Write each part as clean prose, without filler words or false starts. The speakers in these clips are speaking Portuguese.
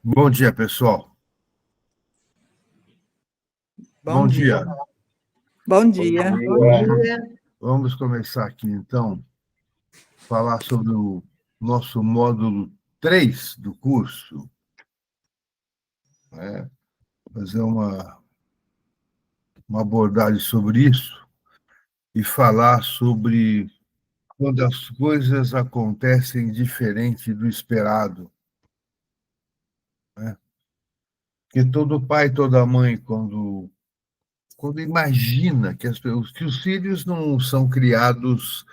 Bom dia, pessoal. Bom Bom dia. dia. Bom dia. Vamos começar aqui, então, falar sobre o nosso módulo 3 do curso, né? Fazer uma abordagem sobre isso e falar sobre quando as coisas acontecem diferente do esperado, né? Porque todo pai, toda mãe, quando imagina que os filhos não são criados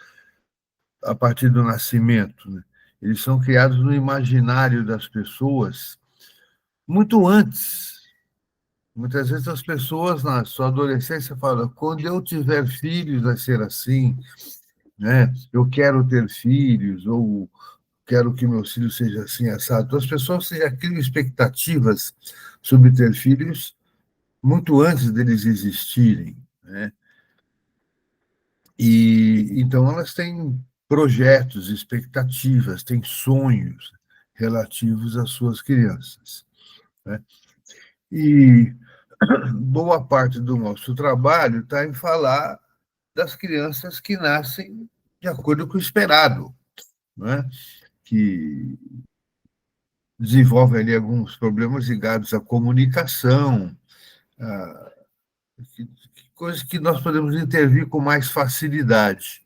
a partir do nascimento, né? Eles são criados no imaginário das pessoas muito antes. Muitas vezes as pessoas, na sua adolescência, falam: quando eu tiver filhos, vai ser assim, né? Eu quero ter filhos, ou quero que meus filhos sejam assim, assado. Então, as pessoas já criam expectativas sobre ter filhos muito antes deles existirem, né? E então elas têm projetos, expectativas, têm sonhos relativos às suas crianças, né? E boa parte do nosso trabalho está em falar das crianças que nascem de acordo com o esperado, né? Que desenvolvem ali alguns problemas ligados à comunicação, a, coisas que nós podemos intervir com mais facilidade.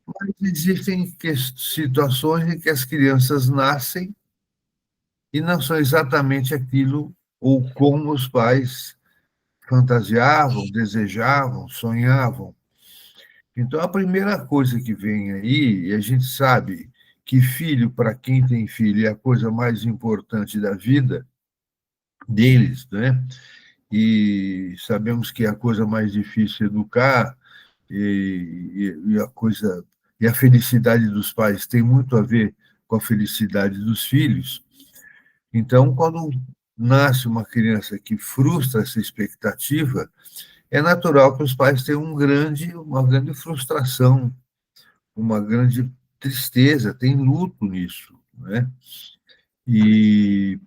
Mas existem situações em que as crianças nascem e não são exatamente aquilo ou como os pais fantasiavam, desejavam, sonhavam. Então, a primeira coisa que vem aí, e a gente sabe que filho, para quem tem filho, é a coisa mais importante da vida deles, né? E sabemos que é a coisa mais difícil educar, e a coisa e a felicidade dos pais tem muito a ver com a felicidade dos filhos. Então, quando nasce uma criança que frustra essa expectativa, é natural que os pais tenham uma grande frustração, uma grande tristeza, tem luto nisso, né? E,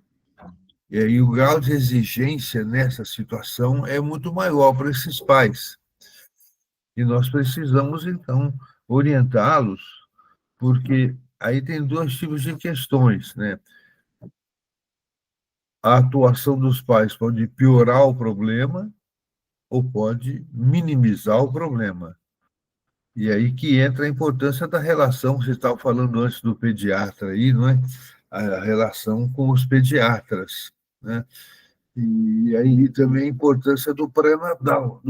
e aí o grau de exigência nessa situação é muito maior para esses pais. E nós precisamos, então, orientá-los, porque aí tem dois tipos de questões, né? A atuação dos pais pode piorar o problema ou pode minimizar o problema. E aí que entra a importância da relação, você estava falando antes do pediatra aí, não é? A relação com os pediatras, né? E aí também a importância do pré-natal,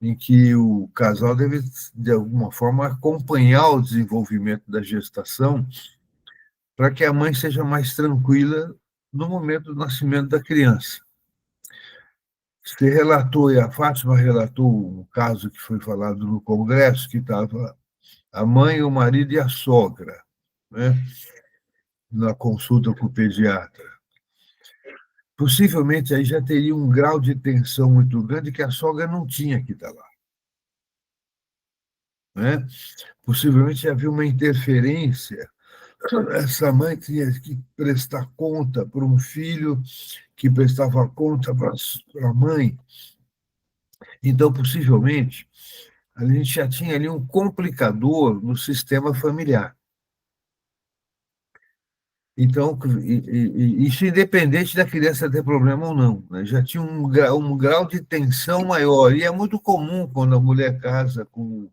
em que o casal deve, de alguma forma, acompanhar o desenvolvimento da gestação para que a mãe seja mais tranquila no momento do nascimento da criança. Você relatou, e a Fátima relatou um caso que foi falado no Congresso, que estava a mãe, o marido e a sogra, né, na consulta com o pediatra. Possivelmente aí já teria um grau de tensão muito grande que a sogra não tinha que estar lá, né? Possivelmente havia uma interferência. Essa mãe tinha que prestar conta para um filho que prestava conta para a mãe. Então, possivelmente, a gente já tinha ali um complicador no sistema familiar. Então, isso independente da criança ter problema ou não, né? Já tinha um grau de tensão maior. E é muito comum quando a mulher casa com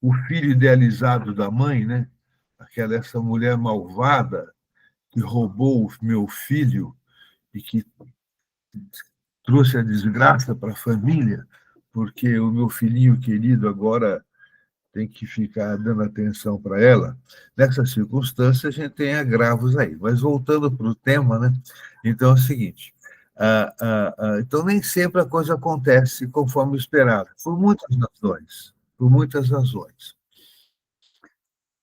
o filho idealizado da mãe, né? Essa mulher malvada que roubou o meu filho e que trouxe a desgraça para a família, porque o meu filhinho querido agora tem que ficar dando atenção para ela. Nessa circunstância, a gente tem agravos aí. Mas voltando para o tema, né? Então é o seguinte: então nem sempre a coisa acontece conforme esperado, por muitas razões. Por muitas razões.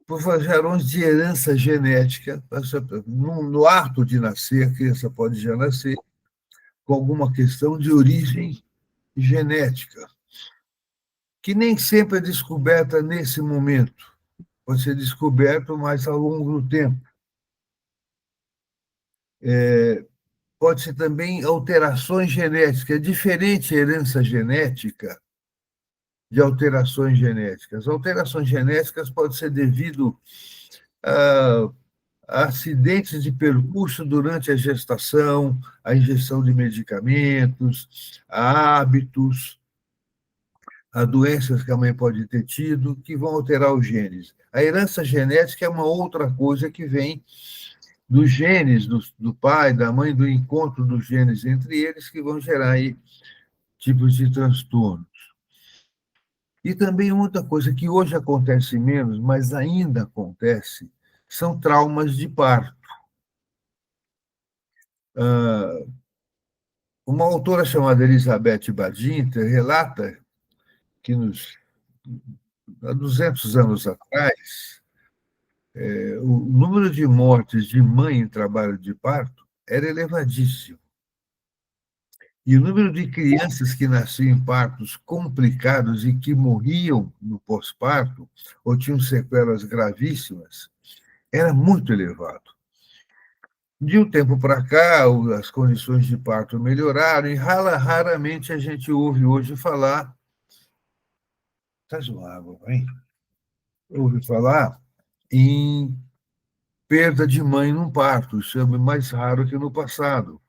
Por razões de herança genética, no ato de nascer, a criança pode já nascer com alguma questão de origem genética, que nem sempre é descoberta nesse momento, pode ser descoberto mais ao longo do tempo. Pode ser também alterações genéticas, é diferente a herança genética de alterações genéticas. Alterações genéticas podem ser devido a acidentes de percurso durante a gestação, a ingestão de medicamentos, a hábitos, a doenças que a mãe pode ter tido, que vão alterar os genes. A herança genética é uma outra coisa que vem dos genes do pai, da mãe, do encontro dos genes entre eles, que vão gerar aí tipos de transtornos. E também outra coisa que hoje acontece menos, mas ainda acontece, são traumas de parto. Uma autora chamada Elizabeth Badinter relata que há 200 anos atrás, o número de mortes de mãe em trabalho de parto era elevadíssimo. E o número de crianças que nasciam em partos complicados e que morriam no pós-parto, ou tinham sequelas gravíssimas, era muito elevado. De um tempo para cá, as condições de parto melhoraram e raramente a gente ouve hoje falar. Traz uma água, hein? Ouve falar em perda de mãe num parto, isso é mais raro que no passado.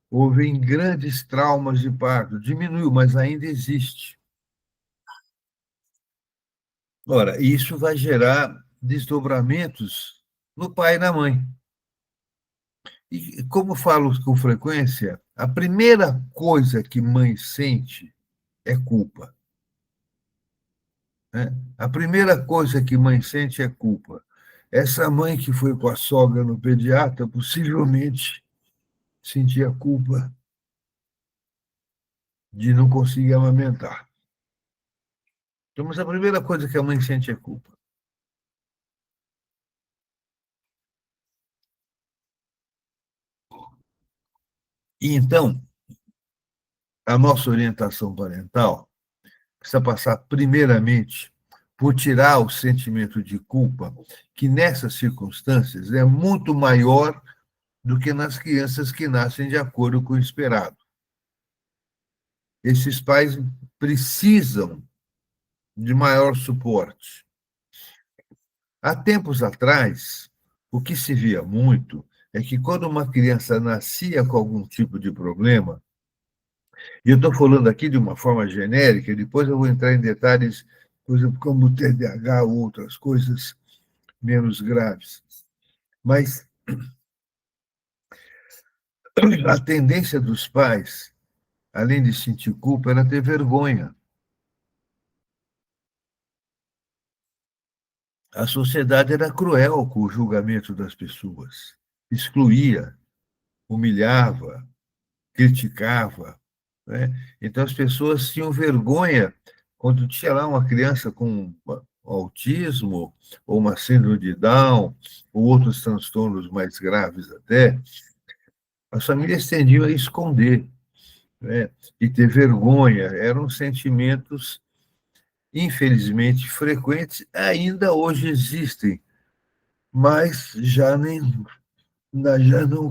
Houve grandes traumas de parto, diminuiu, mas ainda existe. Ora, isso vai gerar desdobramentos no pai e na mãe. E, como falo com frequência, a primeira coisa que mãe sente é culpa. Né? A primeira coisa que mãe sente é culpa. Essa mãe que foi com a sogra no pediatra possivelmente sentia culpa de não conseguir amamentar. Então, mas a primeira coisa que a mãe sente é culpa. E então, a nossa orientação parental precisa passar primeiramente por tirar o sentimento de culpa, que nessas circunstâncias é muito maior do que nas crianças que nascem de acordo com o esperado. Esses pais precisam de maior suporte. Há tempos atrás, o que se via muito é que quando uma criança nascia com algum tipo de problema, e eu estou falando aqui de uma forma genérica, depois eu vou entrar em detalhes, por exemplo, como TDAH ou outras coisas menos graves. Mas a tendência dos pais, além de sentir culpa, era ter vergonha. A sociedade era cruel com o julgamento das pessoas, excluía, humilhava, criticava. Né? Então, as pessoas tinham vergonha quando tinha lá uma criança com autismo, ou uma síndrome de Down, ou outros transtornos mais graves até, as famílias tendiam a esconder, né? E ter vergonha. Eram sentimentos, infelizmente, frequentes, ainda hoje existem, mas já não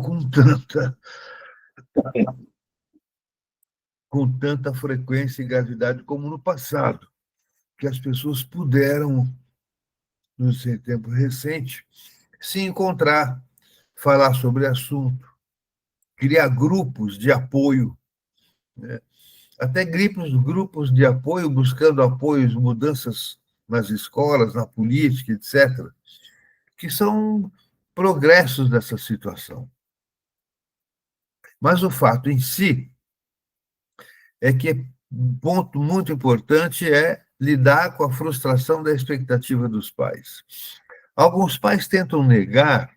com tanta frequência e gravidade como no passado, que as pessoas puderam, no seu tempo recente, se encontrar, falar sobre assunto, criar grupos de apoio, né? Até grupos de apoio, buscando apoios, mudanças nas escolas, na política, etc., que são progressos dessa situação. Mas o fato em si é que um ponto muito importante é lidar com a frustração da expectativa dos pais. Alguns pais tentam negar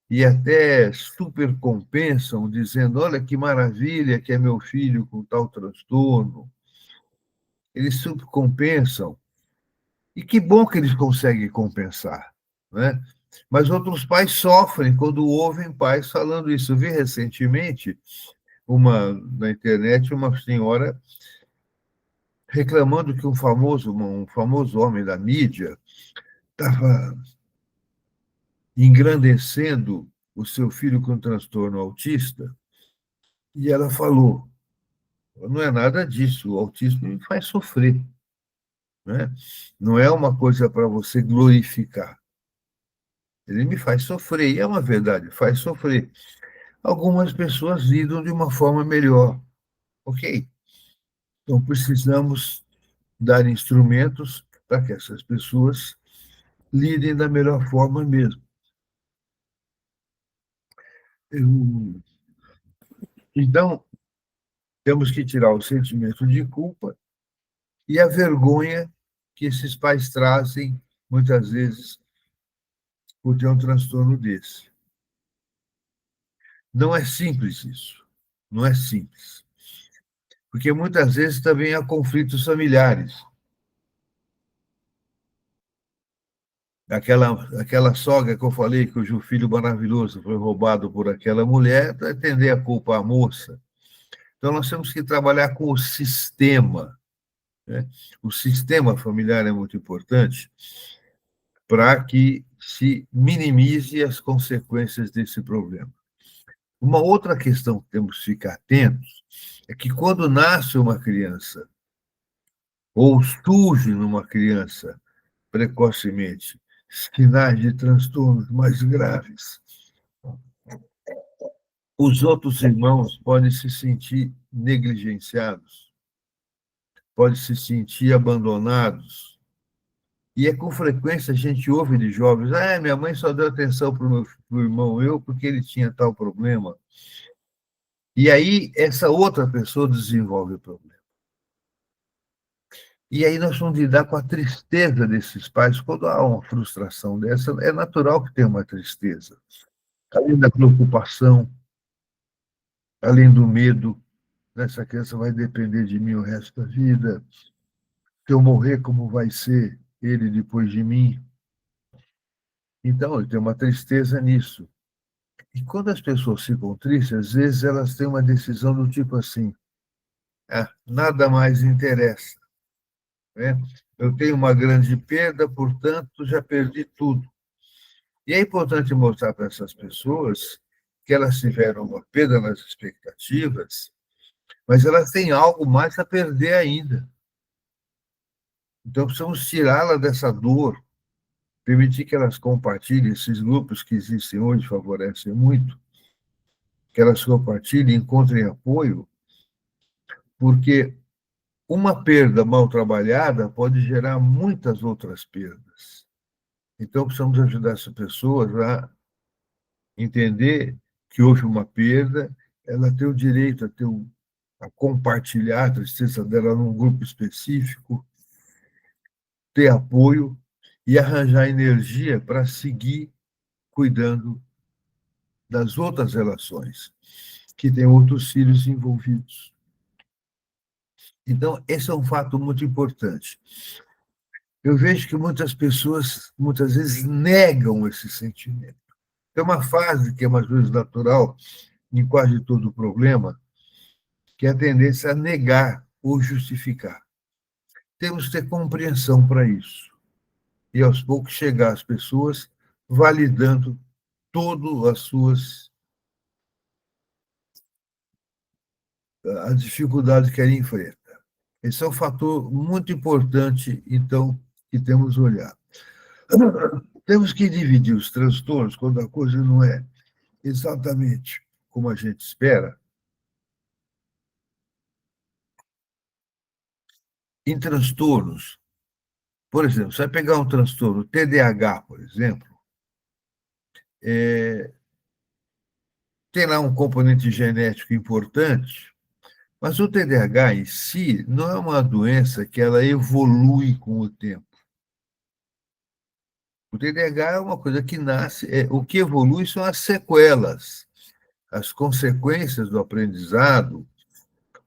e até supercompensam, dizendo: olha que maravilha que é meu filho com tal transtorno. Eles supercompensam. E que bom que eles conseguem compensar, né? Mas outros pais sofrem quando ouvem pais falando isso. Eu vi recentemente na internet uma senhora reclamando que um famoso homem da mídia estava engrandecendo o seu filho com transtorno autista, e ela falou: não é nada disso, o autismo me faz sofrer, né? Não é uma coisa para você glorificar. Ele me faz sofrer, e é uma verdade, faz sofrer. Algumas pessoas lidam de uma forma melhor, ok? Então, precisamos dar instrumentos para que essas pessoas lidem da melhor forma mesmo. Então, temos que tirar o sentimento de culpa e a vergonha que esses pais trazem, muitas vezes, por ter um transtorno desse. Não é simples isso, não é simples. Porque muitas vezes também há conflitos familiares. Aquela sogra que eu falei, cujo filho maravilhoso foi roubado por aquela mulher, vai tender a culpar a moça. Então, nós temos que trabalhar com o sistema, né? O sistema familiar é muito importante para que se minimize as consequências desse problema. Uma outra questão que temos que ficar atentos é que quando nasce uma criança, ou surge numa criança precocemente, sinais de transtornos mais graves, os outros irmãos podem se sentir negligenciados, podem se sentir abandonados. E é com frequência a gente ouve de jovens: minha mãe só deu atenção para o meu irmão eu porque ele tinha tal problema. E aí essa outra pessoa desenvolve o problema. E aí nós vamos lidar com a tristeza desses pais. Quando há uma frustração dessa, é natural que tenha uma tristeza. Além da preocupação, além do medo, essa criança vai depender de mim o resto da vida. Se eu morrer, como vai ser ele depois de mim? Então, eu tenho uma tristeza nisso. E quando as pessoas ficam tristes, às vezes elas têm uma decisão do tipo assim: nada mais interessa, né? Eu tenho uma grande perda, portanto, já perdi tudo. E é importante mostrar para essas pessoas que elas tiveram uma perda nas expectativas, mas elas têm algo mais a perder ainda. Então, precisamos tirá-la dessa dor, permitir que elas compartilhem. Esses grupos que existem hoje favorecem muito, que elas compartilhem, encontrem apoio, porque uma perda mal trabalhada pode gerar muitas outras perdas. Então, precisamos ajudar essas pessoas a entender que houve uma perda, ela tem o direito a compartilhar a tristeza dela num grupo específico, ter apoio e arranjar energia para seguir cuidando das outras relações, que tem outros filhos envolvidos. Então, esse é um fato muito importante. Eu vejo que muitas pessoas, muitas vezes, negam esse sentimento. Tem uma fase que é mais ou menos natural em quase todo problema, que é a tendência a negar ou justificar. Temos que ter compreensão para isso. E, aos poucos, chegar às pessoas validando todas as dificuldades que ele enfrenta. Esse é um fator muito importante, então, que temos que olhar. Temos que dividir os transtornos quando a coisa não é exatamente como a gente espera, em transtornos. Por exemplo, você vai pegar um transtorno TDAH, por exemplo, tem lá um componente genético importante, mas o TDAH em si não é uma doença que ela evolui com o tempo. O TDAH é uma coisa que nasce, o que evolui são as sequelas, as consequências do aprendizado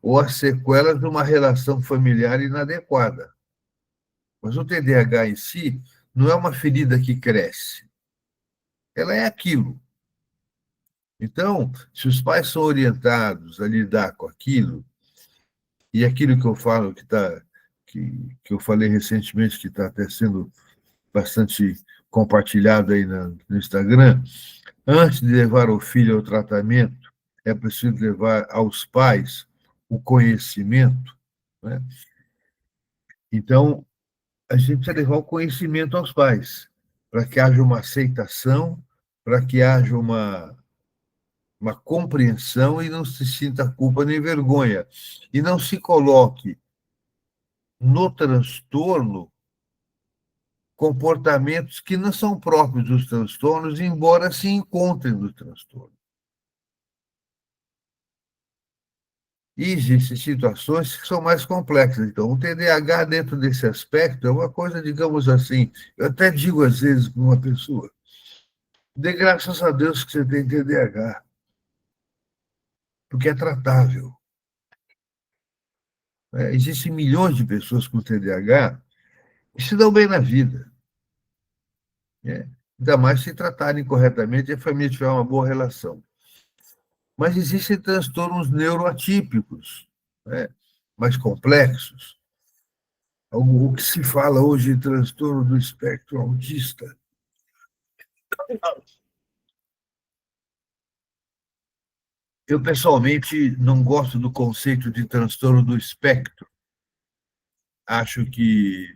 ou as sequelas de uma relação familiar inadequada. Mas o TDAH em si não é uma ferida que cresce. Ela é aquilo. Então, se os pais são orientados a lidar com aquilo, e aquilo que eu falo que eu falei recentemente, que está até sendo bastante compartilhado aí no Instagram, Antes de levar o filho ao tratamento, é preciso levar aos pais o conhecimento, né? Então, a gente precisa levar o conhecimento aos pais, para que haja uma aceitação, para que haja uma compreensão e não se sinta culpa nem vergonha. E não se coloque no transtorno comportamentos que não são próprios dos transtornos, embora se encontrem no transtorno. E existem situações que são mais complexas. Então, o TDAH, dentro desse aspecto, é uma coisa, digamos assim, eu até digo às vezes para uma pessoa, dê graças a Deus que você tem TDAH, porque é tratável. Existem milhões de pessoas com TDAH que se dão bem na vida. Né? Ainda mais se tratarem corretamente e a família tiver uma boa relação. Mas existem transtornos neuroatípicos, né? Mais complexos. O que se fala hoje de transtorno do espectro autista. Eu, pessoalmente, não gosto do conceito de transtorno do espectro. Acho que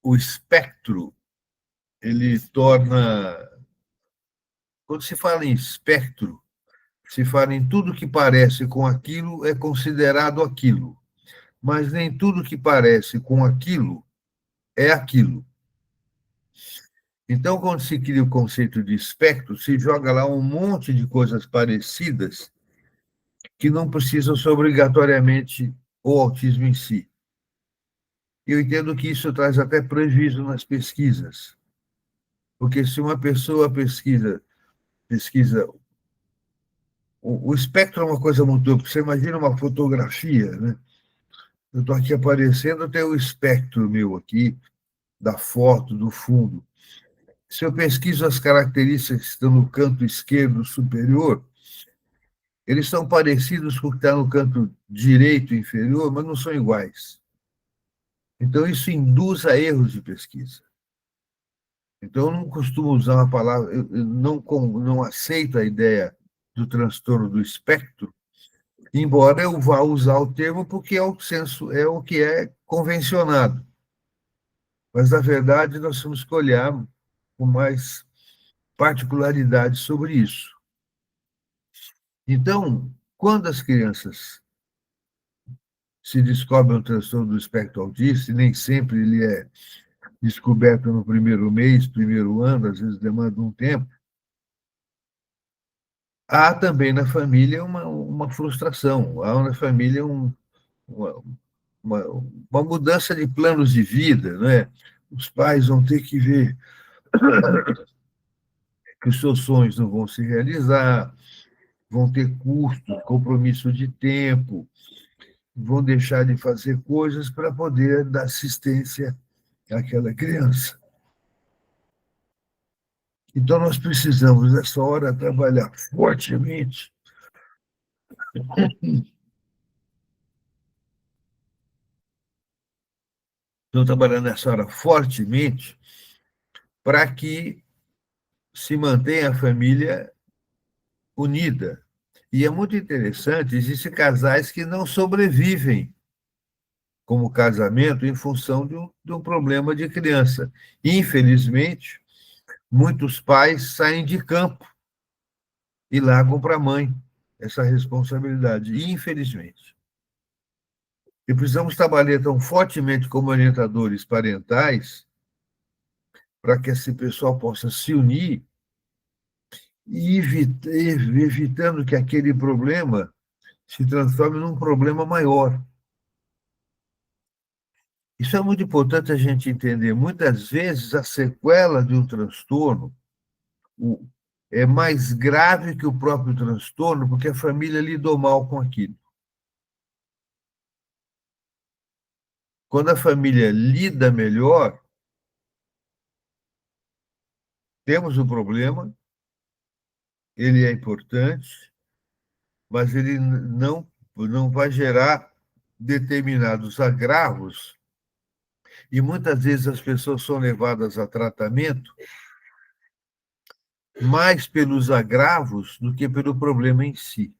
o espectro, ele torna. Quando se fala em espectro, se fala em tudo que parece com aquilo, é considerado aquilo. Mas nem tudo que parece com aquilo é aquilo. Então, quando se cria o conceito de espectro, se joga lá um monte de coisas parecidas que não precisam ser obrigatoriamente o autismo em si. Eu entendo que isso traz até prejuízo nas pesquisas, porque se uma pessoa pesquisa o espectro é uma coisa muito ampla. Você imagina uma fotografia, né? Eu estou aqui aparecendo, tem o espectro meu aqui, da foto, do fundo. Se eu pesquiso as características que estão no canto esquerdo superior, eles são parecidos com o que está no canto direito inferior, mas não são iguais. Então, isso induz a erros de pesquisa. Então, eu não costumo usar uma palavra, eu não aceito a ideia do transtorno do espectro, embora eu vá usar o termo porque é o senso, é o que é convencionado. Mas, na verdade, nós temos que olhar com mais particularidade sobre isso. Então, quando as crianças se descobrem o transtorno do espectro autista, e nem sempre ele é descoberto no primeiro mês, primeiro ano, às vezes demanda um tempo, há também na família uma frustração, há na família uma, uma, uma mudança de planos de vida, né? Os pais vão ter que ver que os seus sonhos não vão se realizar, vão ter custos, compromisso de tempo, vão deixar de fazer coisas para poder dar assistência àquela criança. Então, nós precisamos, nessa hora, trabalhar fortemente. Estão trabalhando nessa hora fortemente para que se mantenha a família unida. E é muito interessante, existem casais que não sobrevivem como casamento em função de um problema de criança. Infelizmente, muitos pais saem de campo e largam para a mãe essa responsabilidade, infelizmente. E precisamos trabalhar tão fortemente como orientadores parentais para que esse pessoal possa se unir e evitando que aquele problema se transforme num problema maior. Isso é muito importante a gente entender. Muitas vezes, a sequela de um transtorno é mais grave que o próprio transtorno, porque a família lidou mal com aquilo. Quando a família lida melhor, temos um problema, ele é importante, mas ele não vai gerar determinados agravos, e muitas vezes as pessoas são levadas a tratamento mais pelos agravos do que pelo problema em si.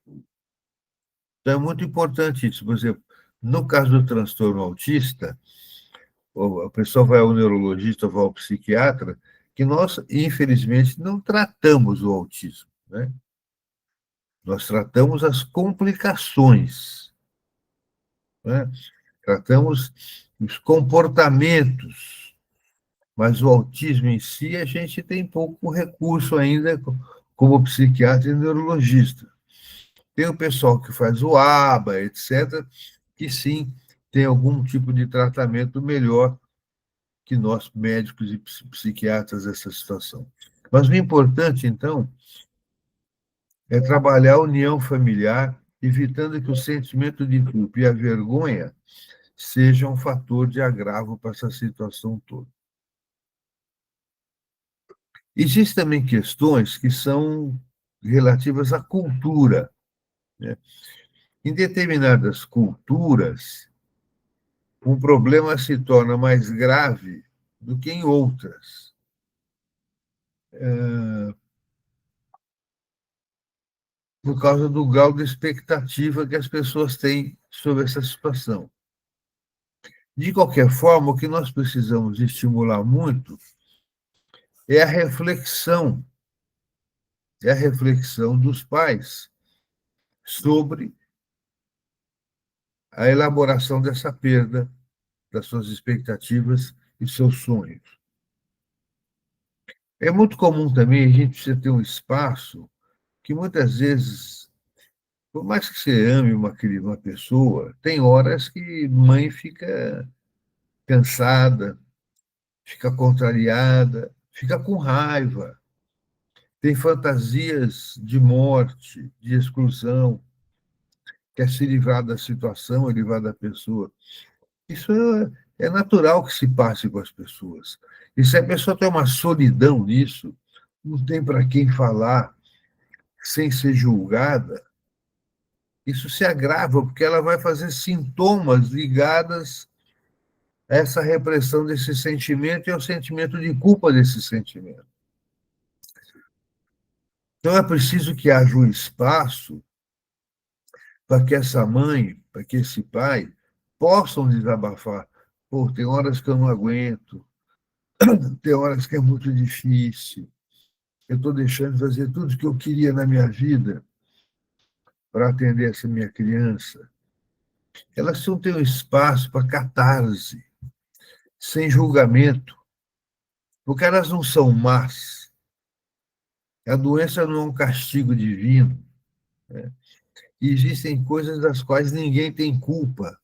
Então, é muito importante isso. Por exemplo, no caso do transtorno autista, a pessoa vai ao neurologista, vai ao psiquiatra, que nós, infelizmente, não tratamos o autismo, né? Nós tratamos as complicações, né? Tratamos os comportamentos, mas o autismo em si, a gente tem pouco recurso ainda como psiquiatra e neurologista. Tem o pessoal que faz o ABA, etc., que sim, tem algum tipo de tratamento melhor que nós, médicos e psiquiatras, dessa situação. Mas o importante, então, é trabalhar a união familiar, evitando que o sentimento de culpa e a vergonha sejam um fator de agravo para essa situação toda. Existem também questões que são relativas à cultura, né? Em determinadas culturas, um problema se torna mais grave do que em outras. Por causa do grau de expectativa que as pessoas têm sobre essa situação. De qualquer forma, o que nós precisamos estimular muito é a reflexão dos pais sobre a elaboração dessa perda, das suas expectativas e seus sonhos. É muito comum também a gente precisa ter um espaço que muitas vezes, por mais que você ame uma pessoa, tem horas que mãe fica cansada, fica contrariada, fica com raiva, tem fantasias de morte, de exclusão, quer se livrar da situação, livrar da pessoa. Isso é natural que se passe com as pessoas. E se a pessoa tem uma solidão nisso, não tem para quem falar sem ser julgada, isso se agrava, porque ela vai fazer sintomas ligados a essa repressão desse sentimento e ao sentimento de culpa desse sentimento. Então, é preciso que haja um espaço para que essa mãe, para que esse pai possam desabafar. Pô, tem horas que eu não aguento, tem horas que é muito difícil, eu estou deixando de fazer tudo que eu queria na minha vida para atender essa minha criança. Elas não têm um espaço para catarse, sem julgamento, porque elas não são más. A doença não é um castigo divino, né? E existem coisas das quais ninguém tem culpa.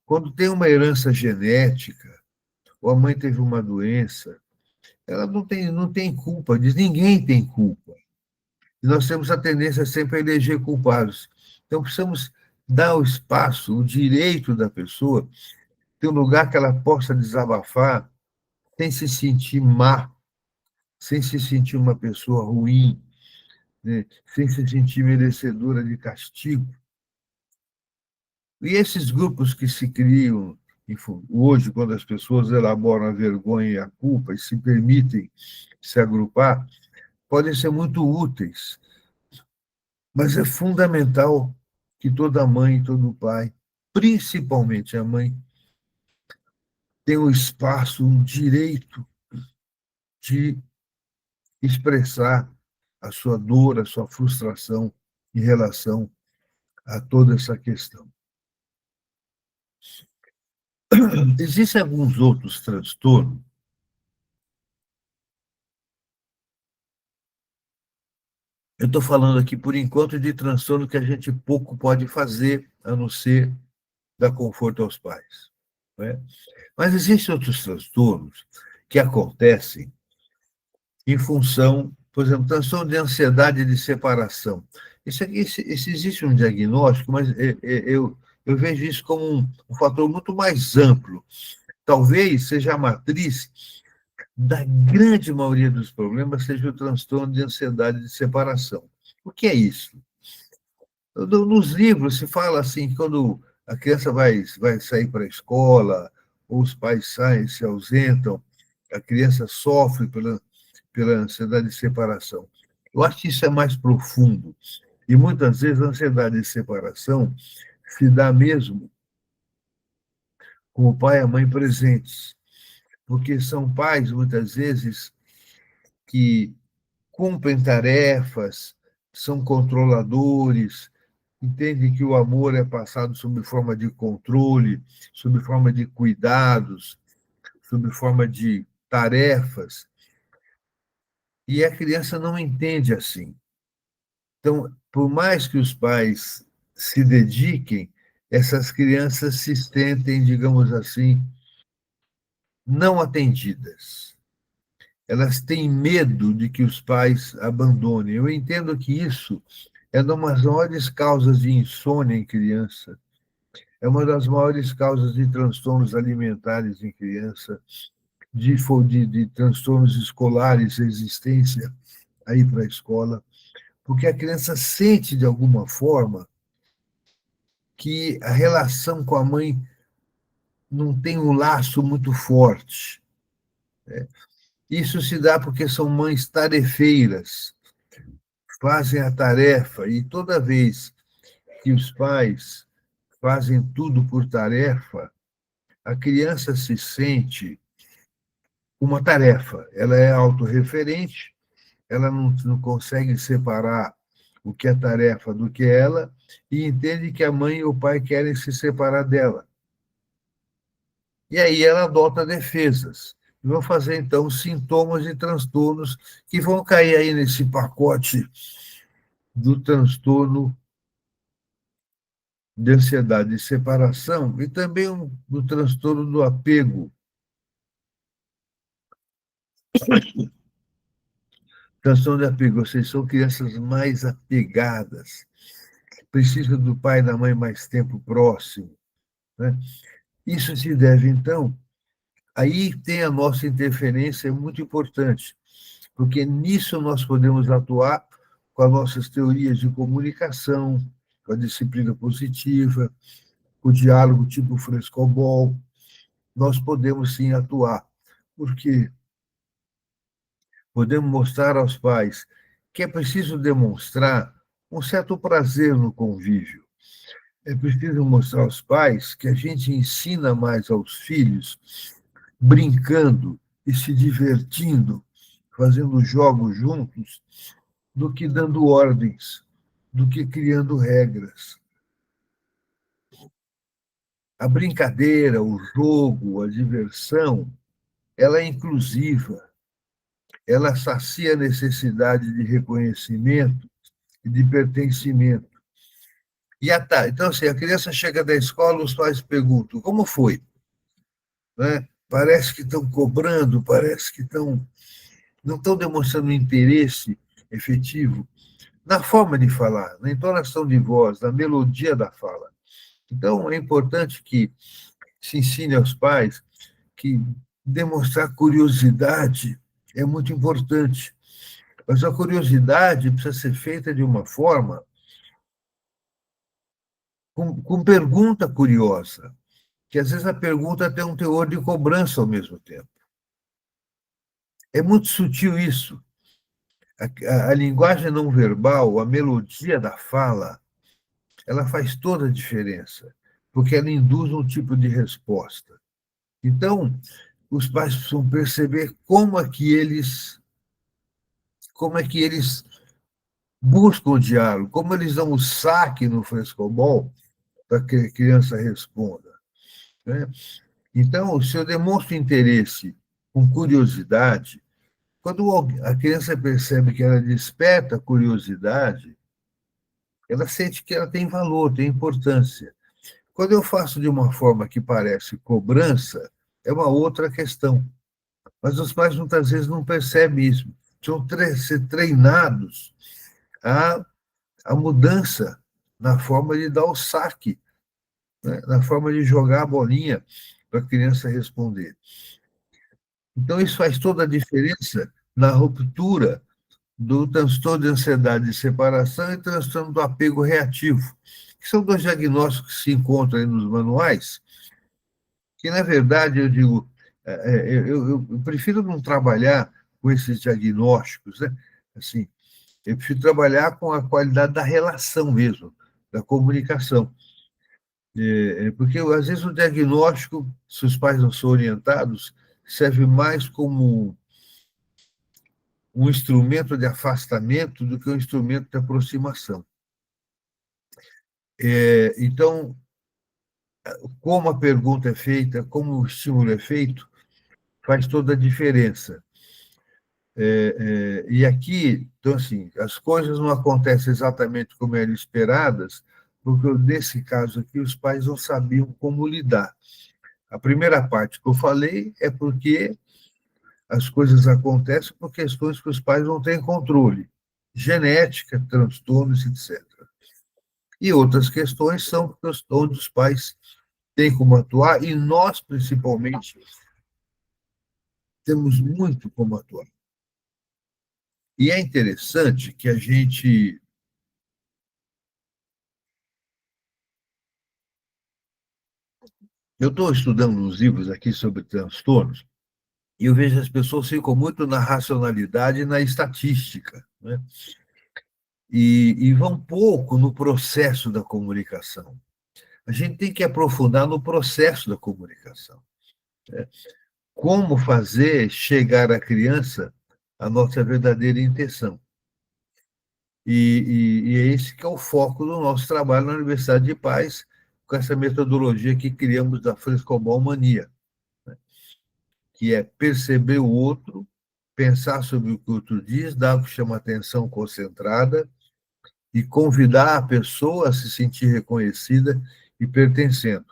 Quando tem uma herança genética, ou a mãe teve uma doença, ela não tem culpa, diz ninguém tem culpa. E nós temos a tendência sempre a eleger culpados. Então, precisamos dar o espaço, o direito da pessoa, ter um lugar que ela possa desabafar sem se sentir má, sem se sentir uma pessoa ruim, né? Sem se sentir merecedora de castigo. E esses grupos que se criam hoje, quando as pessoas elaboram a vergonha e a culpa e se permitem se agrupar, podem ser muito úteis, mas é fundamental que toda mãe e todo pai, principalmente a mãe, tenha um espaço, um direito de expressar a sua dor, a sua frustração em relação a toda essa questão. Existem alguns outros transtornos. Eu estou falando aqui, por enquanto, de transtorno que a gente pouco pode fazer, a não ser dar conforto aos pais, né? Mas existem outros transtornos que acontecem em função, por exemplo, transtorno de ansiedade de separação. Existe um diagnóstico, mas eu vejo isso como um fator muito mais amplo. Talvez seja a matriz da grande maioria dos problemas, seja o transtorno de ansiedade de separação. O que é isso? Nos livros se fala assim, quando a criança vai sair para a escola, ou os pais saem, se ausentam, a criança sofre pela ansiedade de separação. Eu acho que isso é mais profundo. E muitas vezes a ansiedade de separação se dá mesmo com o pai e a mãe presentes, porque são pais, muitas vezes, que cumprem tarefas, são controladores, entendem que o amor é passado sob forma de controle, sob forma de cuidados, sob forma de tarefas, e a criança não entende assim. Então, por mais que os pais se dediquem, essas crianças se sentem, digamos assim, não atendidas. Elas têm medo de que os pais abandonem. Eu entendo que isso é uma das maiores causas de insônia em criança, é uma das maiores causas de transtornos alimentares em criança, de transtornos escolares, resistência a ir para a escola, porque a criança sente, de alguma forma, que a relação com a mãe não tem um laço muito forte. Isso se dá porque são mães tarefeiras, fazem a tarefa, e toda vez que os pais fazem tudo por tarefa, a criança se sente uma tarefa. Ela é autorreferente, ela não consegue separar o que é tarefa do que é ela, e entende que a mãe e o pai querem se separar dela. E aí ela adota defesas. E vão fazer, então, sintomas e transtornos que vão cair aí nesse pacote do transtorno de ansiedade de separação e também do transtorno do apego. Transtorno de apego, ou seja, são crianças mais apegadas, precisam do pai e da mãe mais tempo próximo. Né? Isso se deve, então, aí tem a nossa interferência, é muito importante, porque nisso nós podemos atuar com as nossas teorias de comunicação, com a disciplina positiva, o diálogo tipo frescobol, nós podemos sim atuar, porque podemos mostrar aos pais que é preciso demonstrar um certo prazer no convívio. É preciso mostrar aos pais que a gente ensina mais aos filhos brincando e se divertindo, fazendo jogos juntos, do que dando ordens, do que criando regras. A brincadeira, o jogo, a diversão, ela é inclusiva, ela sacia a necessidade de reconhecimento e de pertencimento. Então, assim, a criança chega da escola, os pais perguntam, como foi? Né? Parece que estão cobrando, parece que não estão demonstrando interesse efetivo na forma de falar, na entonação de voz, na melodia da fala. Então, é importante que se ensine aos pais que demonstrar curiosidade é muito importante. Mas a curiosidade precisa ser feita de uma forma com pergunta curiosa, que às vezes a pergunta tem um teor de cobrança ao mesmo tempo. É muito sutil isso. A linguagem não verbal, a melodia da fala, ela faz toda a diferença, porque ela induz um tipo de resposta. Então, os pais precisam perceber como é que eles buscam o diálogo, como eles dão o saque no frescobol para que a criança responda. Né? Então, se eu demonstro interesse com curiosidade, quando a criança percebe que ela desperta curiosidade, ela sente que ela tem valor, tem importância. Quando eu faço de uma forma que parece cobrança, é uma outra questão. Mas os pais muitas vezes não percebem isso. Precisam ser treinados a mudança na forma de dar o saque, né? Na forma de jogar a bolinha para a criança responder. Então, isso faz toda a diferença na ruptura do transtorno de ansiedade de separação e transtorno do apego reativo, que são dois diagnósticos que se encontram aí nos manuais, que, na verdade, eu digo, eu prefiro não trabalhar com esses diagnósticos, né? Assim, Eu preciso trabalhar com a qualidade da relação mesmo, da comunicação. Porque, às vezes, o diagnóstico, se os pais não são orientados, serve mais como um instrumento de afastamento do que um instrumento de aproximação. Então, como a pergunta é feita, como o estímulo é feito, faz toda a diferença. E aqui, então, assim, as coisas não acontecem exatamente como eram esperadas, porque, nesse caso aqui, os pais não sabiam como lidar. A primeira parte que eu falei é porque as coisas acontecem por questões que os pais não têm controle, genética, transtornos, etc. E outras questões são onde os pais têm como atuar, e nós, principalmente, temos muito como atuar. E é interessante que a gente. Eu estou estudando uns livros aqui sobre transtornos, e eu vejo as pessoas ficam muito na racionalidade e na estatística, né? E vão pouco no processo da comunicação. A gente tem que aprofundar no processo da comunicação. Né? Como fazer chegar à criança a nossa verdadeira intenção. E é esse que é o foco do nosso trabalho na Universidade de Paz, com essa metodologia que criamos da Frescobol Mania, né? Que é perceber o outro, pensar sobre o que o outro diz, dar o que chama atenção concentrada e convidar a pessoa a se sentir reconhecida e pertencendo.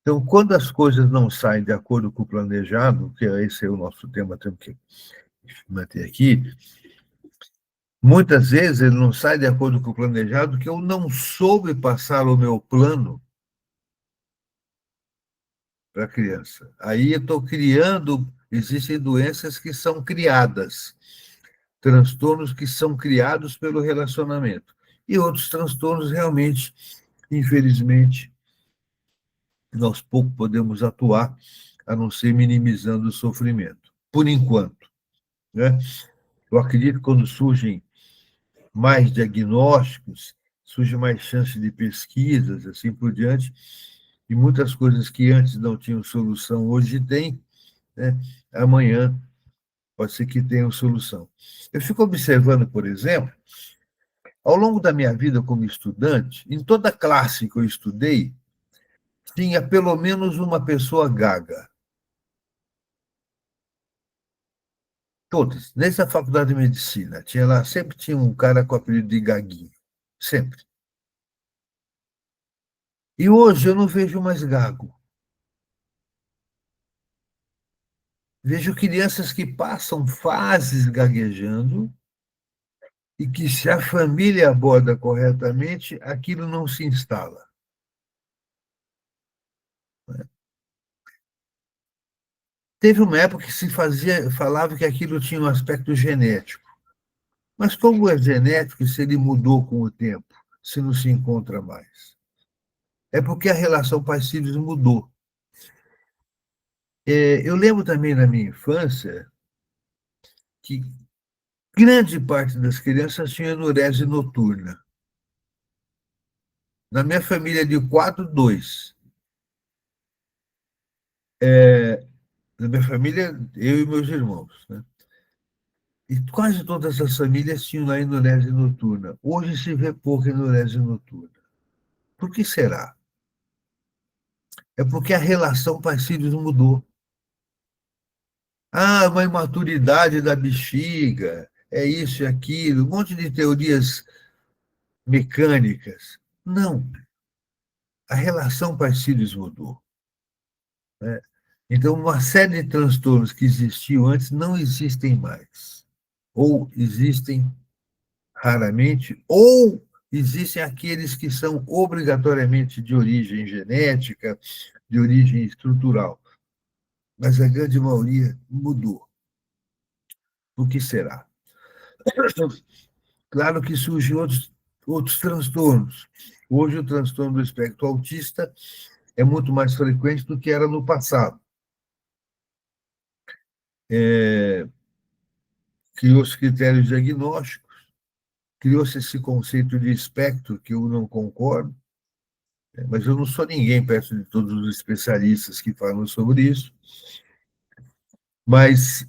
Então, quando as coisas não saem de acordo com o planejado, que esse é o nosso tema, temos que manter aqui, muitas vezes ele não sai de acordo com o planejado, que eu não soube passar o meu plano para a criança. Aí eu estou criando, existem doenças que são criadas, transtornos que são criados pelo relacionamento, e outros transtornos realmente, infelizmente, nós pouco podemos atuar, a não ser minimizando o sofrimento, por enquanto, né? Eu acredito que quando surgem mais diagnósticos, surge mais chance de pesquisas, assim por diante, e muitas coisas que antes não tinham solução, hoje tem, né? Amanhã pode ser que tenham solução. Eu fico observando, por exemplo, ao longo da minha vida como estudante, em toda classe que eu estudei, tinha pelo menos uma pessoa gaga. Todas, desde a faculdade de medicina. Tinha lá, sempre tinha um cara com o apelido de Gaguinho. Sempre. E hoje eu não vejo mais gago. Vejo crianças que passam fases gaguejando e que, se a família aborda corretamente, aquilo não se instala. Teve uma época que falava que aquilo tinha um aspecto genético. Mas como é genético, se ele mudou com o tempo, se não se encontra mais? É porque a relação pais-filhos mudou. Eu lembro também na minha infância que grande parte das crianças tinha enurese noturna. Na minha família de 4, 2. Na minha família, eu e meus irmãos, né? E quase todas as famílias tinham lá enurese noturna. Hoje se vê pouca enurese noturna. Por que será? É porque a relação pais-filhos mudou. Ah, uma imaturidade da bexiga, é isso e aquilo, um monte de teorias mecânicas. Não, a relação pais-filhos mudou, né? Então, uma série de transtornos que existiam antes não existem mais. Ou existem raramente, ou existem aqueles que são obrigatoriamente de origem genética, de origem estrutural. Mas a grande maioria mudou. O que será? Claro que surgem outros transtornos. Hoje, o transtorno do espectro autista é muito mais frequente do que era no passado. criou-se critérios diagnósticos, criou-se esse conceito de espectro, que eu não concordo, mas eu não sou ninguém perto de todos os especialistas que falam sobre isso, mas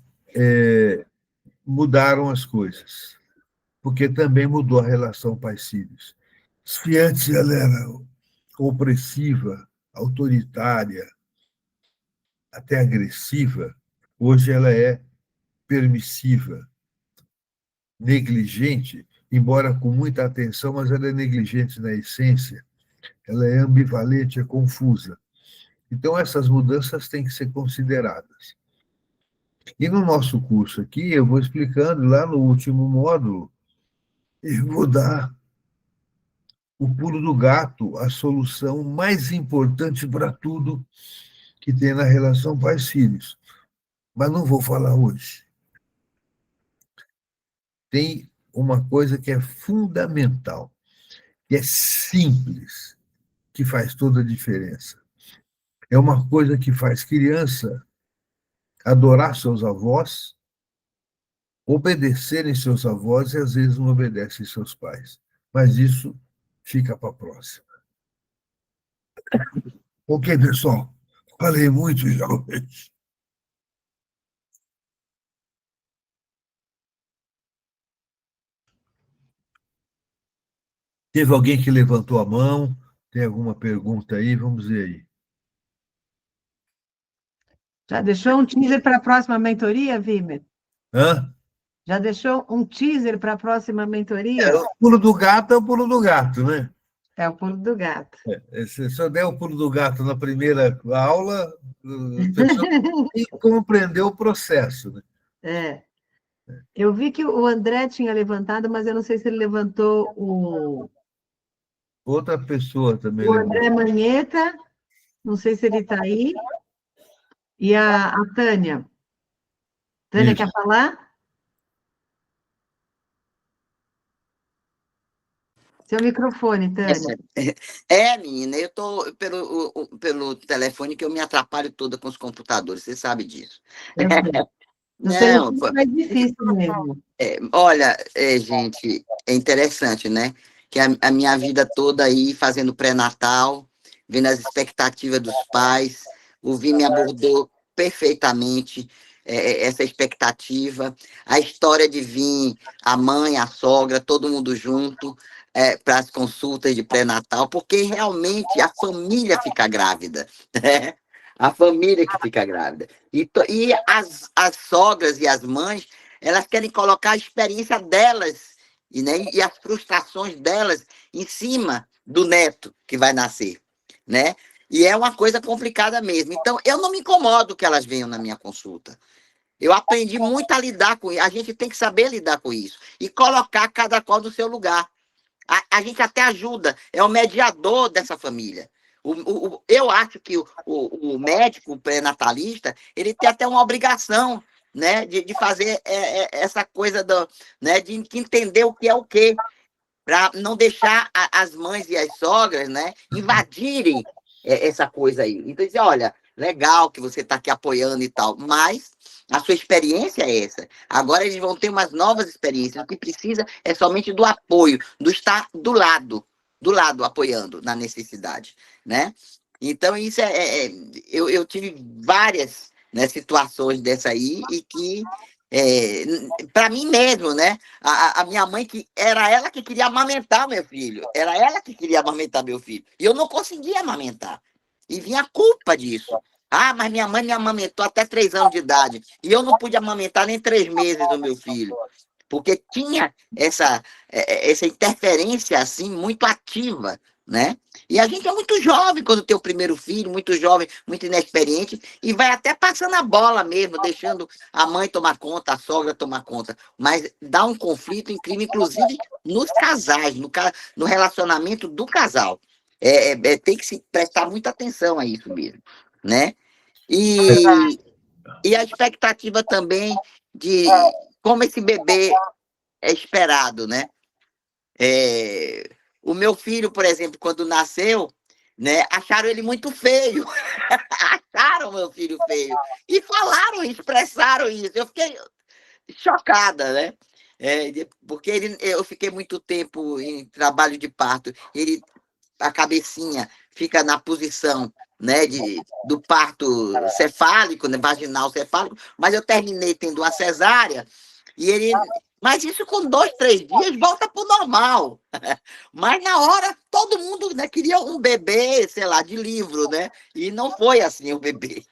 mudaram as coisas, porque também mudou a relação pais-filhos. Se antes ela era opressiva, autoritária, até agressiva, hoje ela é permissiva, negligente, embora com muita atenção, mas ela é negligente na essência, ela é ambivalente, é confusa. Então, essas mudanças têm que ser consideradas. E no nosso curso aqui, eu vou explicando lá no último módulo, e vou dar o pulo do gato, a solução mais importante para tudo que tem na relação pais-filhos. Mas não vou falar hoje. Tem uma coisa que é fundamental, que é simples, que faz toda a diferença. É uma coisa que faz criança adorar seus avós, obedecerem seus avós e às vezes não obedecem seus pais. Mas isso fica para a próxima. Ok, pessoal? Falei muito já hoje. Teve alguém que levantou a mão? Tem alguma pergunta aí? Vamos ver aí. Já deixou um teaser para a próxima mentoria, Vimer? Hã? Já deixou um teaser para a próxima mentoria? O pulo do gato é o pulo do gato, né? É o pulo do gato. Se só der o pulo do gato na primeira aula, a pessoa tem que compreender o processo, né? É. Eu vi que o André tinha levantado, mas eu não sei se ele levantou Outra pessoa também o André levantou. Manheta, não sei se ele está aí, e a Tânia. Tânia, Isso. quer falar? Seu microfone, Tânia. Menina, eu estou pelo telefone que eu me atrapalho toda com os computadores, você sabe disso. Eu sei. No Não, telefone é mais difícil mesmo. olha, gente, é interessante, né? Que a minha vida toda aí fazendo pré-natal, vendo as expectativas dos pais, o Vim me abordou perfeitamente essa expectativa, a história de vir, a mãe, a sogra, todo mundo junto para as consultas de pré-natal, porque realmente a família fica grávida, né? A família que fica grávida. E as sogras e as mães, elas querem colocar a experiência delas e as frustrações delas em cima do neto que vai nascer, né? E é uma coisa complicada mesmo. Então, eu não me incomodo que elas venham na minha consulta. Eu aprendi muito a lidar com isso. A gente tem que saber lidar com isso e colocar cada qual no seu lugar. A gente até ajuda, é o mediador dessa família. Eu acho que o médico pré-natalista, ele tem até uma obrigação, né, de fazer essa coisa né, de entender o que é o quê, para não deixar as mães e as sogras, né, invadirem essa coisa aí. Então, dizer, olha, legal que você está aqui apoiando e tal, mas a sua experiência é essa. Agora eles vão ter umas novas experiências. O que precisa é somente do apoio, do estar do lado, apoiando na necessidade, né? Então, isso eu tive várias, né, situações dessa aí e que para mim mesmo, né? A minha mãe, que era ela que queria amamentar meu filho, era ela que queria amamentar meu filho, e eu não conseguia amamentar. E vinha a culpa disso. Ah, mas minha mãe me amamentou até 3 anos de idade, e eu não pude amamentar nem 3 meses do meu filho, porque tinha essa interferência assim muito ativa, né? E a gente é muito jovem quando tem o primeiro filho, muito jovem, muito inexperiente, e vai até passando a bola mesmo, deixando a mãe tomar conta, a sogra tomar conta. Mas dá um conflito incrível, inclusive nos casais, no relacionamento do casal. Tem que se prestar muita atenção a isso mesmo, né? E a expectativa também de como esse bebê é esperado, né? O meu filho, por exemplo, quando nasceu, né, acharam ele muito feio. Acharam meu filho feio. E falaram, expressaram isso. Eu fiquei, chocada, né? Porque eu fiquei muito tempo em trabalho de parto, a cabecinha fica na posição, né, do parto cefálico, né, vaginal cefálico, mas eu terminei tendo uma cesárea, mas isso com 2, 3 dias volta para o normal. Mas na hora, todo mundo, né, queria um bebê, sei lá, de livro, né? E não foi assim o bebê.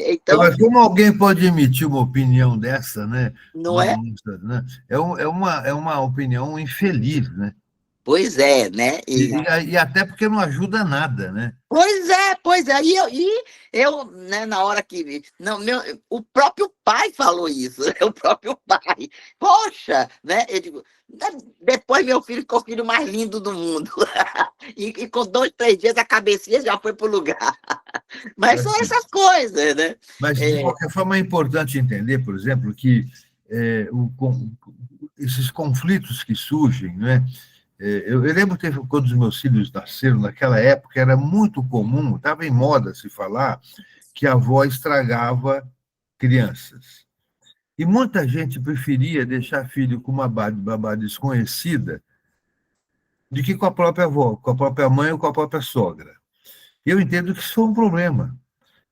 Então, Mas como alguém pode emitir uma opinião dessa, né? não é? Né? É uma opinião infeliz, né? Pois é, né? E até porque não ajuda nada, né? Pois é. E eu, né, na hora que. Não, o próprio pai falou isso, o próprio pai. Poxa, né? Eu digo, depois meu filho ficou o filho mais lindo do mundo. E com 2, 3 dias a cabecinha já foi para o lugar. Mas são essas coisas, né? Mas, de qualquer forma, é importante entender, por exemplo, que esses conflitos que surgem, né? Eu lembro que quando os meus filhos nasceram, naquela época, era muito comum, estava em moda se falar, que a avó estragava crianças. E muita gente preferia deixar filho com uma babá desconhecida do que com a própria avó, com a própria mãe ou com a própria sogra. Eu entendo que isso é um problema,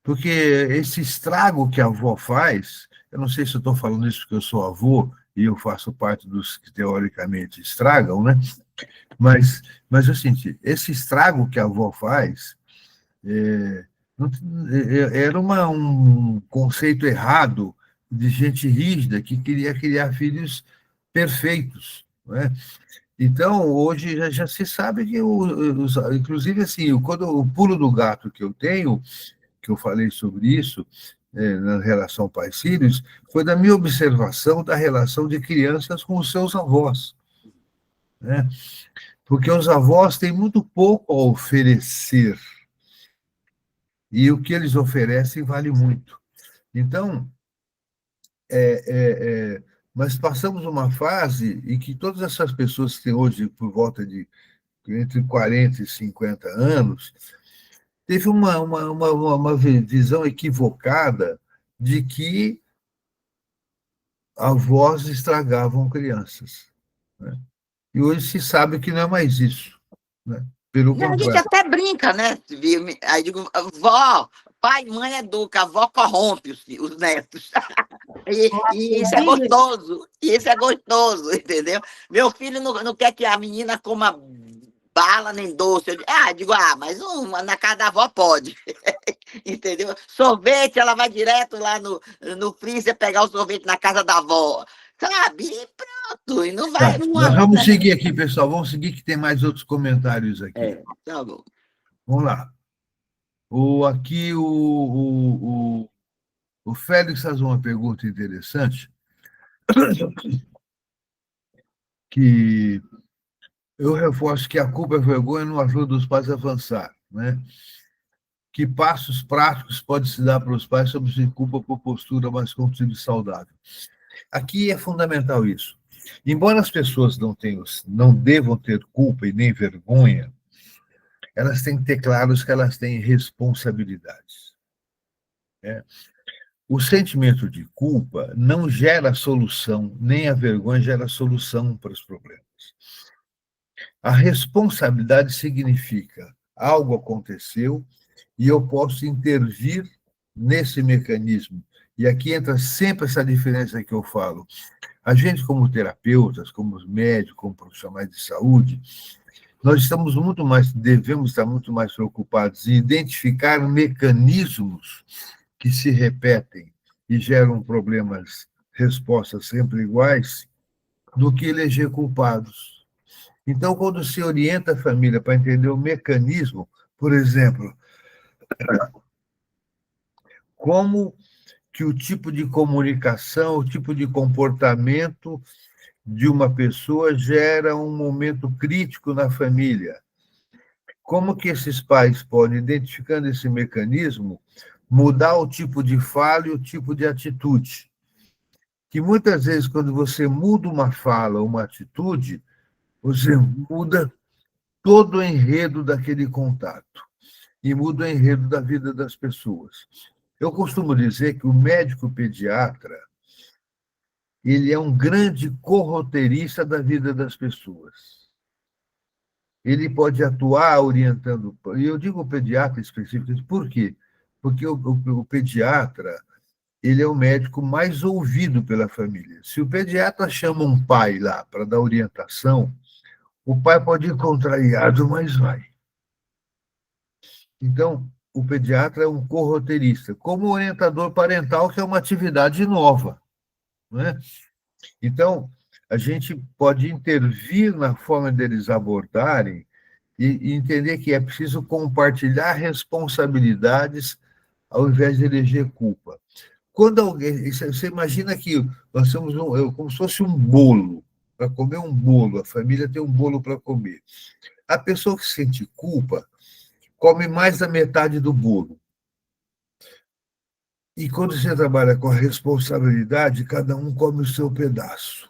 porque esse estrago que a avó faz, eu não sei se eu estou falando isso porque eu sou avô e eu faço parte dos que teoricamente estragam, né? Mas eu senti, esse estrago que a avó faz era um conceito errado de gente rígida que queria criar filhos perfeitos, né? Então, hoje já se sabe que, inclusive, assim, quando o pulo do gato que eu tenho, que eu falei sobre isso, na relação pais-filhos, foi da minha observação da relação de crianças com os seus avós, né? Porque os avós têm muito pouco a oferecer, e o que eles oferecem vale muito. Então, mas passamos uma fase em que todas essas pessoas que têm hoje por volta de entre 40 e 50 anos, teve uma visão equivocada de que avós estragavam crianças, né? E hoje se sabe que não é mais isso, né? Pelo A gente contrário. até brinca, né? Aí digo, vó, pai e mãe educa, a avó corrompe os netos. E isso é gostoso, entendeu? Meu filho não quer que a menina coma bala nem doce. Digo, mas na casa da avó pode. Entendeu? Sorvete, ela vai direto lá no freezer pegar o sorvete na casa da avó. Sabe? E pronto. E não vai. Nós vamos seguir aqui, pessoal. Vamos seguir que tem mais outros comentários aqui. Tá bom. Vamos lá. Aqui o Félix faz uma pergunta interessante, que eu reforço que a culpa e a vergonha não ajudam os pais a avançar, né? Que passos práticos pode se dar para os pais sobre se culpa por postura mais contida e saudável? Aqui é fundamental isso. Embora as pessoas não devam ter culpa e nem vergonha, elas têm que ter claros que elas têm responsabilidades, né? O sentimento de culpa não gera solução, nem a vergonha gera solução para os problemas. A responsabilidade significa algo aconteceu e eu posso intervir nesse mecanismo. E aqui entra sempre essa diferença que eu falo. A gente, como terapeutas, como médicos, como profissionais de saúde, nós devemos estar muito mais preocupados em identificar mecanismos que se repetem e geram problemas, respostas sempre iguais, do que eleger culpados. Então, quando se orienta a família para entender o mecanismo, por exemplo, como que o tipo de comunicação, o tipo de comportamento de uma pessoa gera um momento crítico na família. Como que esses pais podem, identificando esse mecanismo, mudar o tipo de fala e o tipo de atitude? Que muitas vezes, quando você muda uma fala, uma atitude, você muda todo o enredo daquele contato e muda o enredo da vida das pessoas. Eu costumo dizer que o médico pediatra ele é um grande corroteirista da vida das pessoas. Ele pode atuar orientando, e eu digo o pediatra específico, por quê? Porque o pediatra, ele é o médico mais ouvido pela família. Se o pediatra chama um pai lá para dar orientação, o pai pode ir contrariado, mas vai. Então, o pediatra é um corroteirista, como o orientador parental, que é uma atividade nova, não é? Então, a gente pode intervir na forma deles abordarem e entender que é preciso compartilhar responsabilidades ao invés de eleger culpa. Quando alguém... Você imagina que nós temos como se fosse um bolo, para comer um bolo, a família tem um bolo para comer. A pessoa que sente culpa come mais da metade do bolo. E quando você trabalha com a responsabilidade, cada um come o seu pedaço.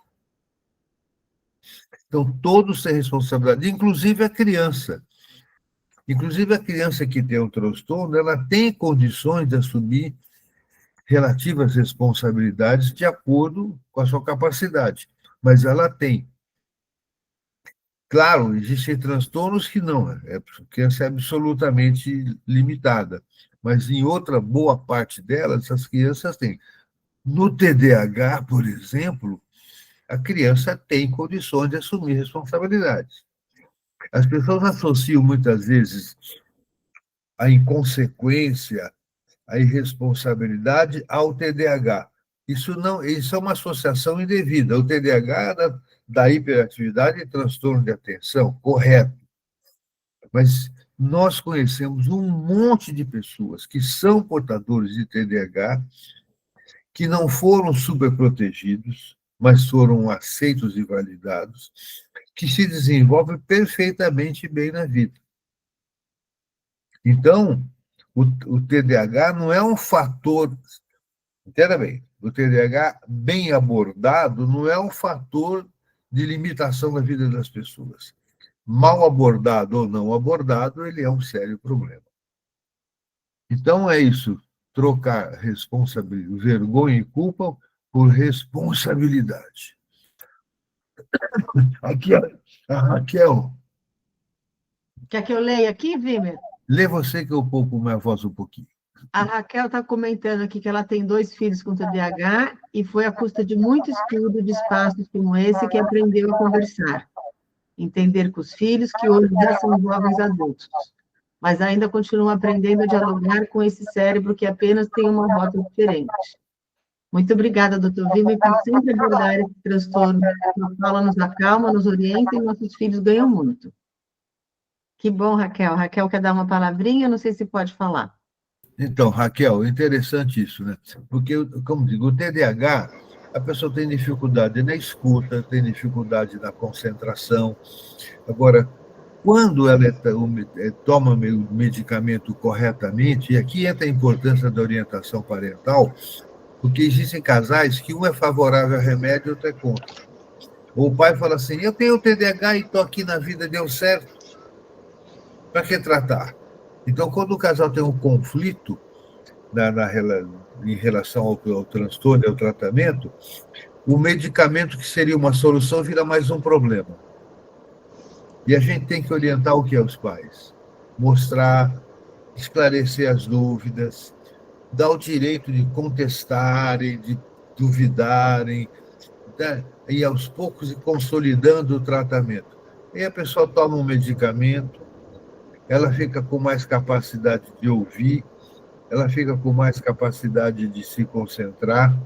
Então, todos têm responsabilidade, inclusive a criança. Inclusive a criança que tem um transtorno, ela tem condições de assumir relativas responsabilidades de acordo com a sua capacidade, mas ela tem. Claro, existem transtornos que não, a criança é absolutamente limitada, mas em outra boa parte delas, essas crianças têm. No TDAH, por exemplo, a criança tem condições de assumir responsabilidades. As pessoas associam muitas vezes a inconsequência, a irresponsabilidade ao TDAH. Isso é uma associação indevida. O TDAH é da hiperatividade e transtorno de atenção, correto. Mas nós conhecemos um monte de pessoas que são portadores de TDAH, que não foram superprotegidos, mas foram aceitos e validados, que se desenvolvem perfeitamente bem na vida. Então, o TDAH não é um fator, entenda bem, o TDAH bem abordado não é um fator de limitação na vida das pessoas. Mal abordado ou não abordado, ele é um sério problema. Então é isso, trocar responsabilidade, vergonha e culpa por responsabilidade. Aqui, a Raquel. Quer que eu leia aqui, Vimer? Lê você que eu pouco minha voz um pouquinho. A Raquel está comentando aqui que ela tem 2 filhos com TDAH e foi à custa de muito estudo de espaços como esse que aprendeu a conversar, entender com os filhos que hoje já são jovens adultos, mas ainda continua aprendendo a dialogar com esse cérebro que apenas tem uma rota diferente. Muito obrigada, doutor Vimer, por sempre abordar esse transtorno. Sua fala nos acalma, nos orienta e nossos filhos ganham muito. Que bom, Raquel. Raquel quer dar uma palavrinha? Não sei se pode falar. Então, Raquel, interessante isso, né? Porque, como digo, o TDAH, a pessoa tem dificuldade na escuta, tem dificuldade na concentração. Agora, quando ela toma o medicamento corretamente, e aqui entra a importância da orientação parental, porque existem casais que um é favorável ao remédio e outro é contra. O pai fala assim, eu tenho TDAH e estou aqui na vida, deu certo. Para que tratar? Então, quando o casal tem um conflito em relação ao transtorno e ao tratamento, o medicamento que seria uma solução vira mais um problema. E a gente tem que orientar o que é os pais? Mostrar, esclarecer as dúvidas, dar o direito de contestarem, de duvidarem, né? E aos poucos ir consolidando o tratamento. E a pessoa toma um medicamento, ela fica com mais capacidade de ouvir, ela fica com mais capacidade de se concentrar,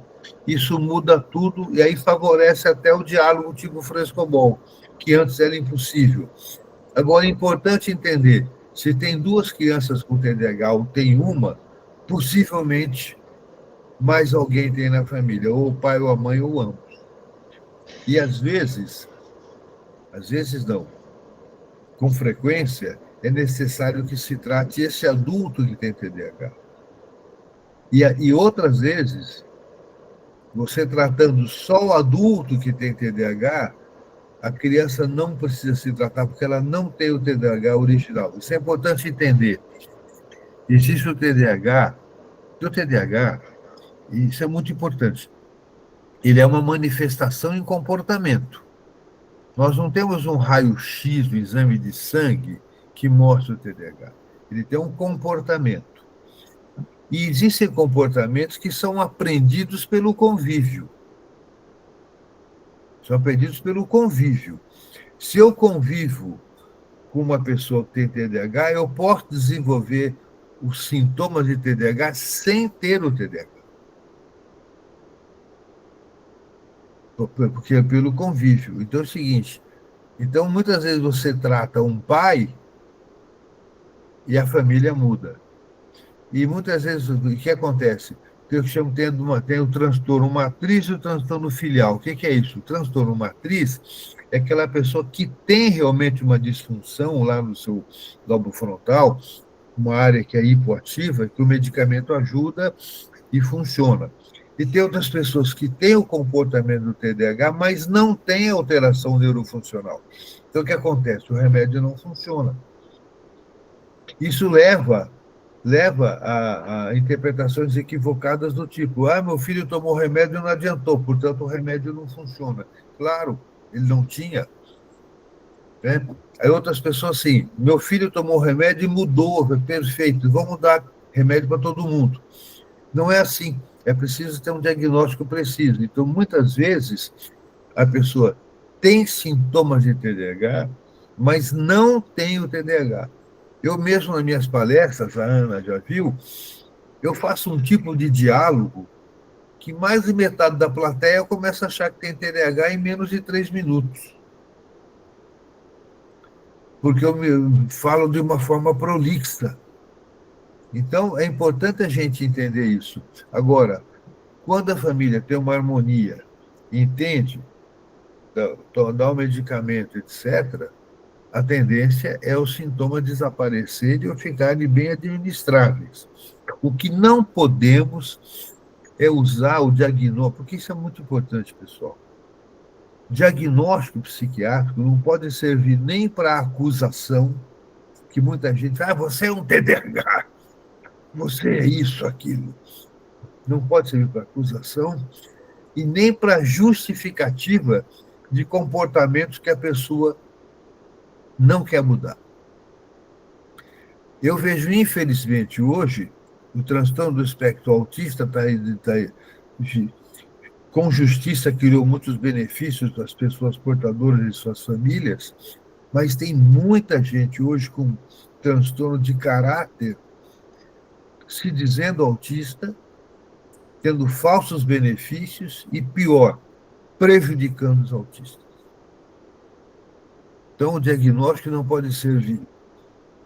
isso muda tudo e aí favorece até o diálogo tipo frescobol, que antes era impossível. Agora, é importante entender, se tem 2 crianças com TDAH ou tem uma, possivelmente mais alguém tem na família, ou o pai ou a mãe ou ambos. E às vezes não, com frequência, é necessário que se trate esse adulto que tem TDAH. E outras vezes, você tratando só o adulto que tem TDAH, a criança não precisa se tratar, porque ela não tem o TDAH original. Isso é importante entender. Existe o TDAH, e isso é muito importante. ele é uma manifestação em comportamento. Nós não temos um raio-x, um exame de sangue, que mostra o TDAH. Ele tem um comportamento. E existem comportamentos que são aprendidos pelo convívio. São aprendidos pelo convívio. Se eu convivo com uma pessoa que tem TDAH, eu posso desenvolver os sintomas de TDAH sem ter o TDAH. Porque é pelo convívio. Então é o seguinte, então muitas vezes você trata um pai e a família muda. E muitas vezes o que acontece? Eu chamo, tem o transtorno matriz e o transtorno filial. O que é isso? O transtorno matriz é aquela pessoa que tem realmente uma disfunção lá no seu lobo frontal, uma área que é hipoativa, que o medicamento ajuda e funciona. E tem outras pessoas que têm o comportamento do TDAH, mas não têm alteração neurofuncional. Então, o que acontece? O remédio não funciona. Isso leva a interpretações equivocadas do tipo, meu filho tomou remédio e não adiantou, portanto, o remédio não funciona. Claro, ele não tinha. Né? Aí outras pessoas assim, meu filho tomou remédio e mudou, perfeito, vamos dar remédio para todo mundo. Não é assim, é preciso ter um diagnóstico preciso. Então, muitas vezes, a pessoa tem sintomas de TDAH, mas não tem o TDAH. Eu mesmo, nas minhas palestras, a Ana já viu, eu faço um tipo de diálogo que mais de metade da plateia começa a achar que tem TDAH em menos de 3 minutos. Porque eu falo de uma forma prolixa. Então, é importante a gente entender isso. Agora, quando a família tem uma harmonia, entende, dá o medicamento, etc., a tendência é os sintomas desaparecerem ou ficarem bem administráveis. O que não podemos é usar o diagnóstico, porque isso é muito importante, pessoal. Diagnóstico psiquiátrico não pode servir nem para acusação, que muita gente fala, você é um TDAH, você é isso, aquilo. Não pode servir para acusação e nem para justificativa de comportamentos que a pessoa não quer mudar. Eu vejo, infelizmente, hoje, o transtorno do espectro autista com justiça, criou muitos benefícios das pessoas portadoras e suas famílias, mas tem muita gente hoje com transtorno de caráter se dizendo autista, tendo falsos benefícios e, pior, prejudicando os autistas. Então, o diagnóstico não pode servir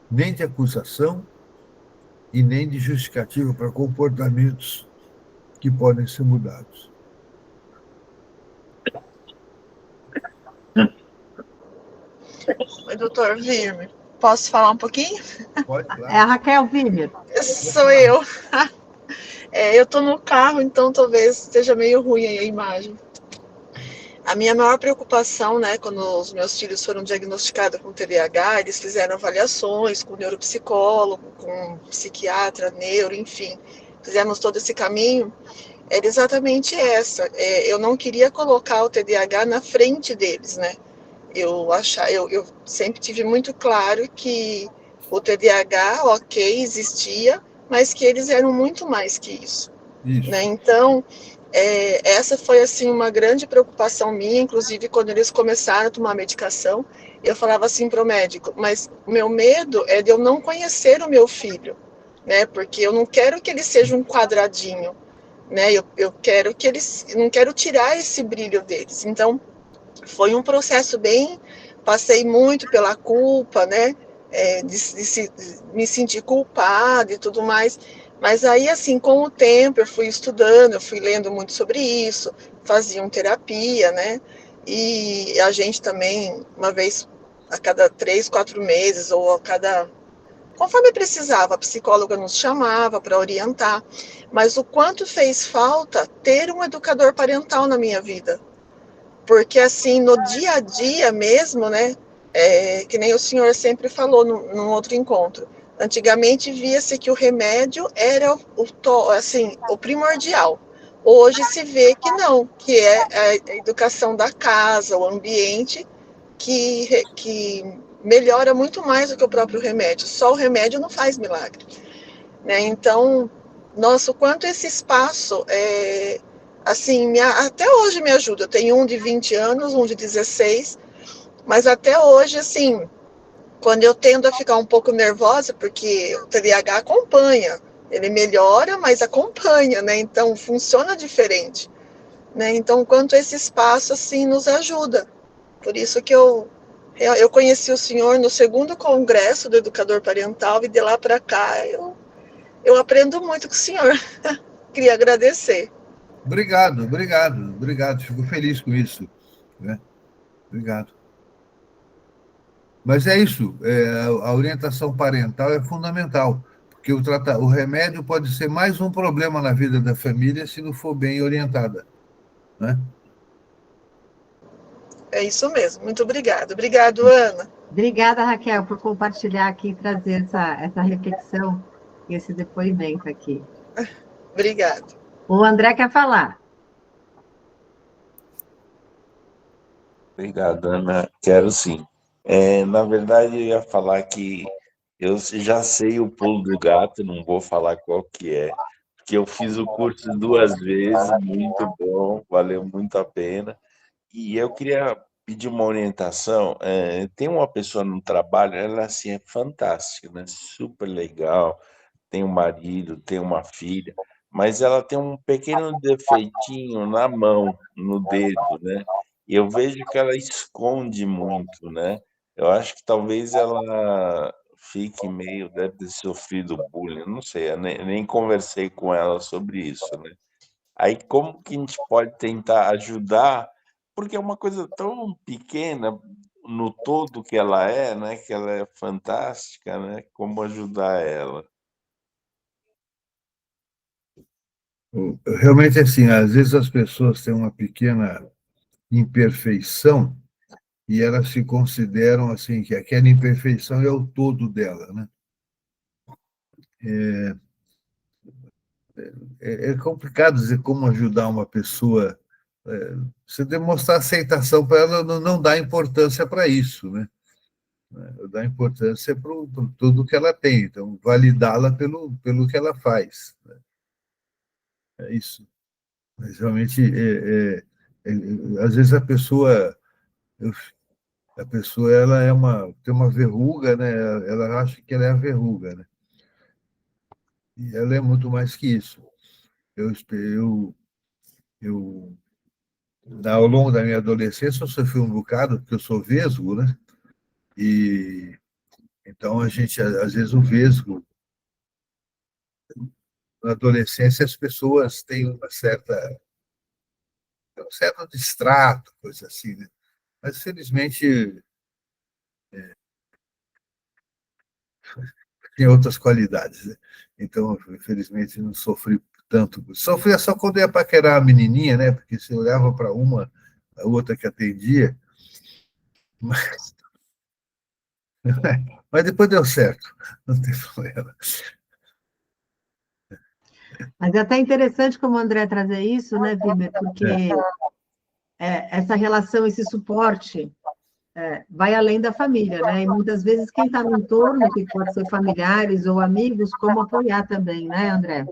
nem de acusação e nem de justificativa para comportamentos que podem ser mudados. Oi, doutor Virme, posso falar um pouquinho? Pode, claro. É a Raquel Wimmer. Sou eu. Eu estou no carro, então talvez esteja meio ruim aí a imagem. A minha maior preocupação, né, quando os meus filhos foram diagnosticados com TDAH, eles fizeram avaliações com neuropsicólogo, com psiquiatra, neuro, enfim. Fizemos todo esse caminho. Era exatamente essa. Eu não queria colocar o TDAH na frente deles, né? Eu sempre tive muito claro que o TDAH, ok, existia, mas que eles eram muito mais que isso. Né? Então, essa foi assim uma grande preocupação minha, inclusive quando eles começaram a tomar medicação, eu falava assim para o médico, mas o meu medo é de eu não conhecer o meu filho, né? Porque eu não quero que ele seja um quadradinho, né? Eu quero que eles, não quero tirar esse brilho deles. Então, foi um processo passei muito pela culpa, né? De me sentir culpada e tudo mais. Mas aí, assim, com o tempo, eu fui estudando, eu fui lendo muito sobre isso, faziam terapia, né? E a gente também, uma vez a cada 3, 4 meses, ou conforme precisava, a psicóloga nos chamava para orientar. Mas o quanto fez falta ter um educador parental na minha vida. Porque, assim, no dia a dia mesmo, né? Que nem o senhor sempre falou num outro encontro. Antigamente via-se que o remédio era o primordial. Hoje se vê que não, que é a educação da casa, o ambiente, que melhora muito mais do que o próprio remédio. Só o remédio não faz milagre, né? Então, nossa, o quanto esse espaço, assim, até hoje me ajuda. Eu tenho um de 20 anos, um de 16, mas até hoje, assim, quando eu tendo a ficar um pouco nervosa, porque o TDAH acompanha, ele melhora, mas acompanha, né? Então, funciona diferente, né? Então, quanto esse espaço, assim, nos ajuda. Por isso que eu conheci o senhor no segundo congresso do educador parental e de lá para cá eu aprendo muito com o senhor. Queria agradecer. Obrigado, obrigado, obrigado. Fico feliz com isso, né? Obrigado. Mas é isso, a orientação parental é fundamental, porque o remédio pode ser mais um problema na vida da família se não for bem orientada, né? É isso mesmo. Muito obrigado. Obrigado, Ana. Obrigada, Raquel, por compartilhar aqui e trazer essa reflexão e esse depoimento aqui. Obrigado. O André quer falar. Obrigado, Ana. Quero sim. Na verdade, eu ia falar que eu já sei o pulo do gato, não vou falar qual que é, porque eu fiz o curso 2 vezes, muito bom, valeu muito a pena. E eu queria pedir uma orientação. Tem uma pessoa no trabalho, ela assim é fantástica, né? Super legal, tem um marido, tem uma filha, mas ela tem um pequeno defeitinho na mão, no dedo, né? E eu vejo que ela esconde muito, né? Eu acho que talvez ela fique meio, deve ter sofrido bullying, eu não sei, eu nem conversei com ela sobre isso, né? Aí como que a gente pode tentar ajudar? Porque é uma coisa tão pequena no todo que ela é, né? Que ela é fantástica, né? Como ajudar ela? Realmente, assim, às vezes as pessoas têm uma pequena imperfeição e elas se consideram assim que aquela imperfeição é o todo dela, né? É complicado dizer como ajudar uma pessoa. Você demonstrar aceitação para ela não dá importância para isso, né? Dá importância para tudo que ela tem, então validá-la pelo que ela faz. Né? É isso. Mas realmente, às vezes a pessoa ela tem uma verruga, né? Ela acha que ela é a verruga, né? E ela é muito mais que isso. Eu, eu, eu Ao longo da minha adolescência, eu sofri um bocado, porque eu sou vesgo, né? E então a gente, às vezes, o vesgo, na adolescência, as pessoas têm um certo distrato, coisa assim, né? Mas, felizmente, tem outras qualidades, né? Então, infelizmente, não sofri tanto. Sofria só quando ia paquerar a menininha, né? Porque se eu olhava para uma, a outra que atendia, mas, mas depois deu certo, não tem problema. Mas é até interessante como o André trazer isso, né, Vimer? Porque essa relação, esse suporte, vai além da família, né? E muitas vezes quem está no entorno, que pode ser familiares ou amigos, como apoiar também, né, André?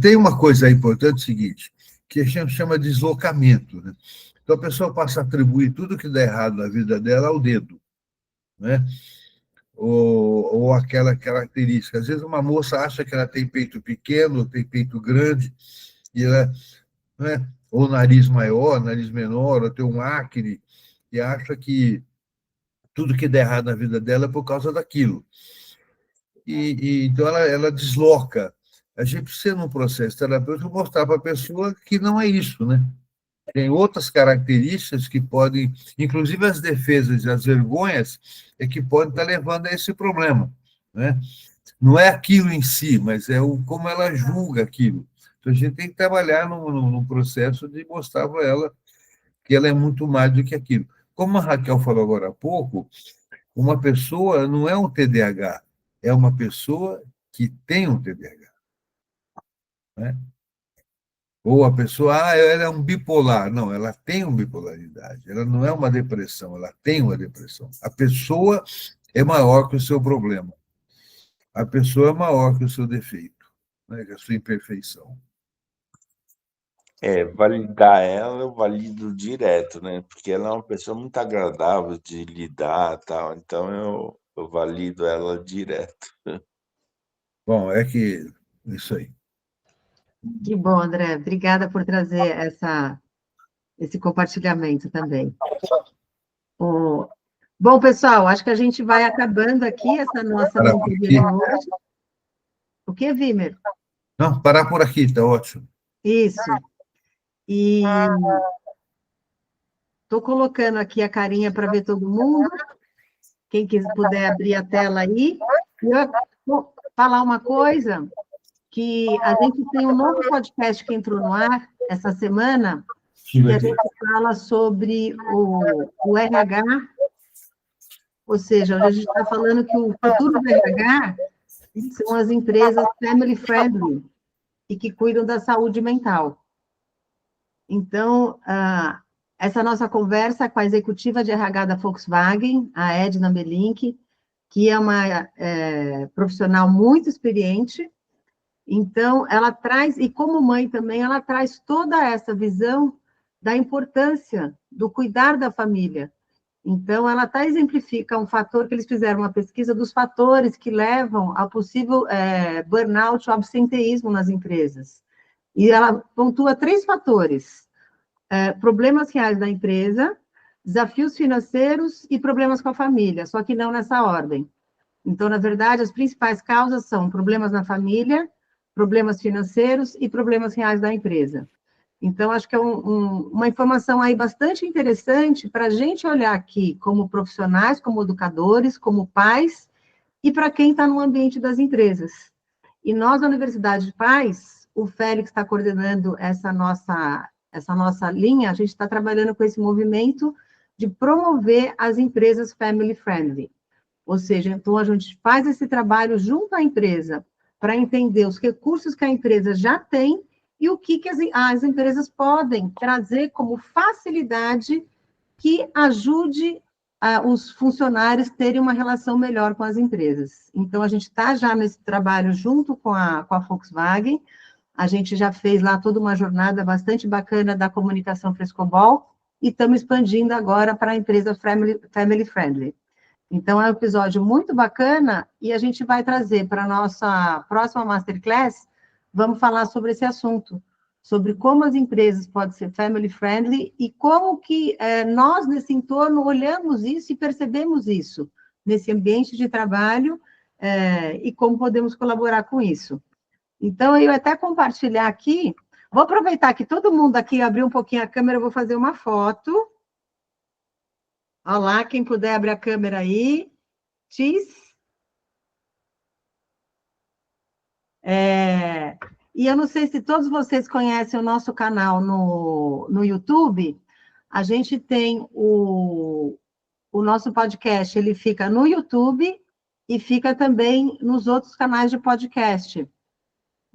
Tem uma coisa importante, o seguinte, que a gente chama de deslocamento, né? Então, a pessoa passa a atribuir tudo que dá errado na vida dela ao dedo, né? Ou aquela característica. Às vezes, uma moça acha que ela tem peito pequeno, tem peito grande, e ela, né? Ou nariz maior, nariz menor, ou tem um acne, e acha que tudo que dá errado na vida dela é por causa daquilo. Então, ela desloca. A gente precisa, num processo terapêutico, mostrar para a pessoa que não é isso, né? Tem outras características que podem, inclusive as defesas e as vergonhas, que podem estar levando a esse problema, né? Não é aquilo em si, mas é como ela julga aquilo. Então, a gente tem que trabalhar num processo de mostrar para ela que ela é muito mais do que aquilo. Como a Raquel falou agora há pouco, uma pessoa não é um TDAH, é uma pessoa que tem um TDAH, né? Ou a pessoa, ela é um bipolar. Não, ela tem uma bipolaridade. Ela não é uma depressão, ela tem uma depressão. A pessoa é maior que o seu problema. A pessoa é maior que o seu defeito, né, que a sua imperfeição. Validar ela eu valido direto, né? Porque ela é uma pessoa muito agradável de lidar, tal. Então eu valido ela direto. Bom, é que isso aí. Que bom, André. Obrigada por trazer esse compartilhamento também. Bom, pessoal, acho que a gente vai acabando aqui essa nossa mentoria de hoje. O que, Vimer? Não, parar por aqui, está ótimo. Isso. E estou colocando aqui a carinha para ver todo mundo. Quem puder abrir a tela aí. E eu vou falar uma coisa, que a gente tem um novo podcast que entrou no ar essa semana, que a gente fala sobre o RH, ou seja, a gente está falando que o futuro do RH são as empresas family friendly e que cuidam da saúde mental. Então, essa nossa conversa com a executiva de RH da Volkswagen, a Edna Belink, que é uma profissional muito experiente. Então, ela traz, e como mãe também, ela traz toda essa visão da importância do cuidar da família. Então, ela até exemplifica um fator que eles fizeram uma pesquisa dos fatores que levam ao possível burnout ou absenteísmo nas empresas. E ela pontua 3 fatores: problemas reais da empresa, desafios financeiros e problemas com a família, só que não nessa ordem. Então, na verdade, as principais causas são problemas na família, problemas financeiros e problemas reais da empresa. Então, acho que é uma informação aí bastante interessante para a gente olhar aqui como profissionais, como educadores, como pais, e para quem está no ambiente das empresas. E nós, na Universidade de Pais, o Félix está coordenando essa nossa linha, a gente está trabalhando com esse movimento de promover as empresas family friendly. Ou seja, então a gente faz esse trabalho junto à empresa para entender os recursos que a empresa já tem e o que as empresas podem trazer como facilidade que ajude os funcionários a terem uma relação melhor com as empresas. Então, a gente está já nesse trabalho junto com a Volkswagen, a gente já fez lá toda uma jornada bastante bacana da comunicação Frescobol e estamos expandindo agora para a empresa Family Friendly. Então, é um episódio muito bacana e a gente vai trazer para a nossa próxima Masterclass, vamos falar sobre esse assunto, sobre como as empresas podem ser family friendly e como que nós, nesse entorno, olhamos isso e percebemos isso, nesse ambiente de trabalho, e como podemos colaborar com isso. Então, eu até compartilhar aqui, vou aproveitar que todo mundo aqui abriu um pouquinho a câmera, eu vou fazer uma foto. Olha lá, quem puder abrir a câmera aí. E eu não sei se todos vocês conhecem o nosso canal no YouTube. A gente tem o nosso podcast, ele fica no YouTube e fica também nos outros canais de podcast,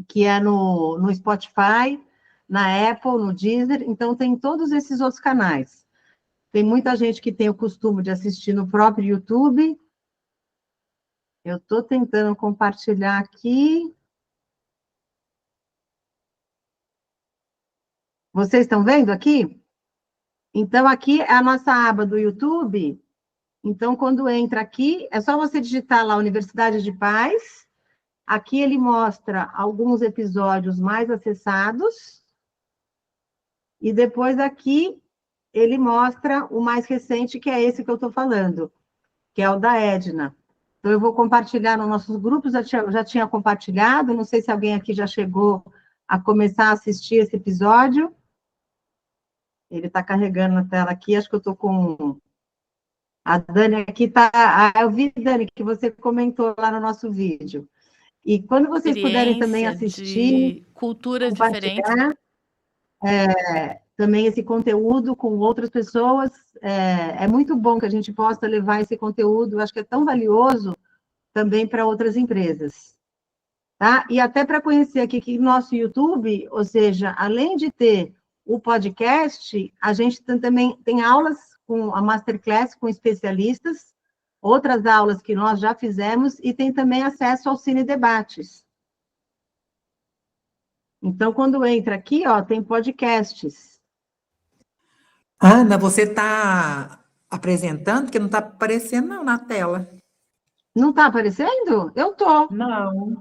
que é no Spotify, na Apple, no Deezer. Então, tem todos esses outros canais. Tem muita gente que tem o costume de assistir no próprio YouTube. Eu estou tentando compartilhar aqui. Vocês estão vendo aqui? Então, aqui é a nossa aba do YouTube. Então, quando entra aqui, é só você digitar lá Universidade de Pais. Aqui ele mostra alguns episódios mais acessados. E depois aqui ele mostra o mais recente, que é esse que eu estou falando, que é o da Edna. Então, eu vou compartilhar nos nossos grupos, já tinha compartilhado, não sei se alguém aqui já chegou a começar a assistir esse episódio. Ele está carregando na tela aqui, acho que eu estou com... A Dani aqui está... eu vi, Dani, que você comentou lá no nosso vídeo. E quando vocês puderem também assistir... de culturas diferentes. Também esse conteúdo com outras pessoas, é muito bom que a gente possa levar esse conteúdo, acho que é tão valioso também para outras empresas. tá? E até para conhecer aqui que nosso YouTube, ou seja, além de ter o podcast, a gente também tem aulas com a Masterclass com especialistas, outras aulas que nós já fizemos, e tem também acesso ao Cine Debates. Então, quando entra aqui, ó, tem podcasts. Ana, você está apresentando, porque não está aparecendo não na tela. Não está aparecendo? Eu estou. Não.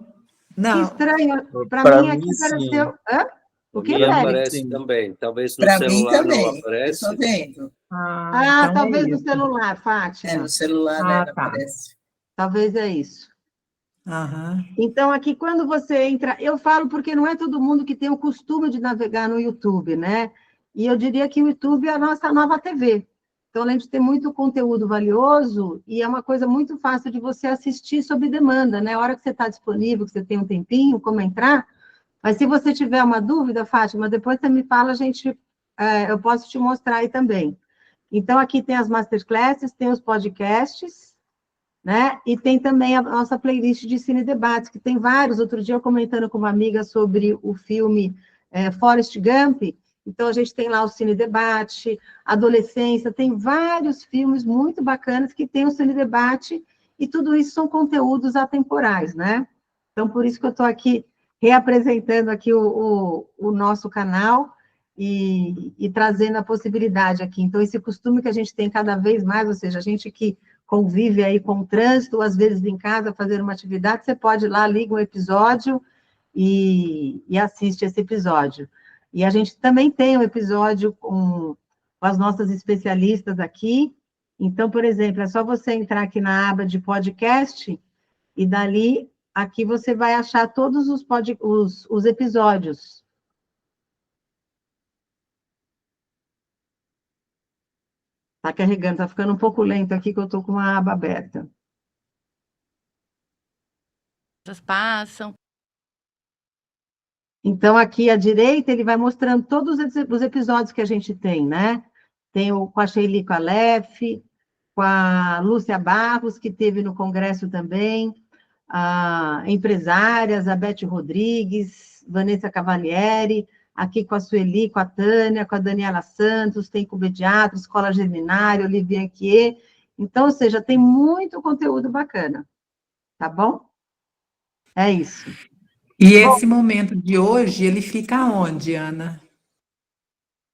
Que Não. estranho. Para Pra mim aqui mim, sim. apareceu. Hã? O que, Pra mim Félix? aparece Sim. também. Talvez no Para mim celular não também, eu aparece. estou vendo. Ah, então talvez é no isso. celular, Fátima. No celular Ah, não tá. aparece. Talvez é isso. Aham. Então, aqui, quando você entra, eu falo porque não é todo mundo que tem o costume de navegar no YouTube, né? E eu diria que o YouTube é a nossa nova TV. Então, além de ter muito conteúdo valioso, e é uma coisa muito fácil de você assistir sob demanda, né? A hora que você está disponível, que você tem um tempinho, como entrar. Mas se você tiver uma dúvida, Fátima, depois você me fala, eu posso te mostrar aí também. Então, aqui tem as masterclasses, tem os podcasts, né? E tem também a nossa playlist de Cine Debates, que tem vários. Outro dia eu comentando com uma amiga sobre o filme Forrest Gump, então a gente tem lá o Cine Debate, Adolescência, tem vários filmes muito bacanas que tem o Cine Debate, e tudo isso são conteúdos atemporais, né? Então, por isso que eu estou aqui reapresentando aqui o nosso canal e trazendo a possibilidade aqui. Então, esse costume que a gente tem cada vez mais, ou seja, a gente que convive aí com o trânsito, às vezes em casa, fazendo uma atividade, você pode ir lá, liga um episódio e assiste esse episódio. E a gente também tem um episódio com as nossas especialistas aqui. Então, por exemplo, é só você entrar aqui na aba de podcast e dali, aqui você vai achar todos os episódios. Está carregando, está ficando um pouco lento aqui, que eu estou com uma aba aberta. Passam. Então, aqui à direita, ele vai mostrando todos os episódios que a gente tem, né? Tem com a Sheili Aleph, com a Lúcia Barros, que teve no Congresso também, a empresárias, a Beth Rodrigues, Vanessa Cavalieri, aqui com a Sueli, com a Tânia, com a Daniela Santos, tem com o Pediatra, Escola Germinária, Olivia Anquier. Então, ou seja, tem muito conteúdo bacana, tá bom? É isso. E esse momento de hoje, ele fica onde, Ana?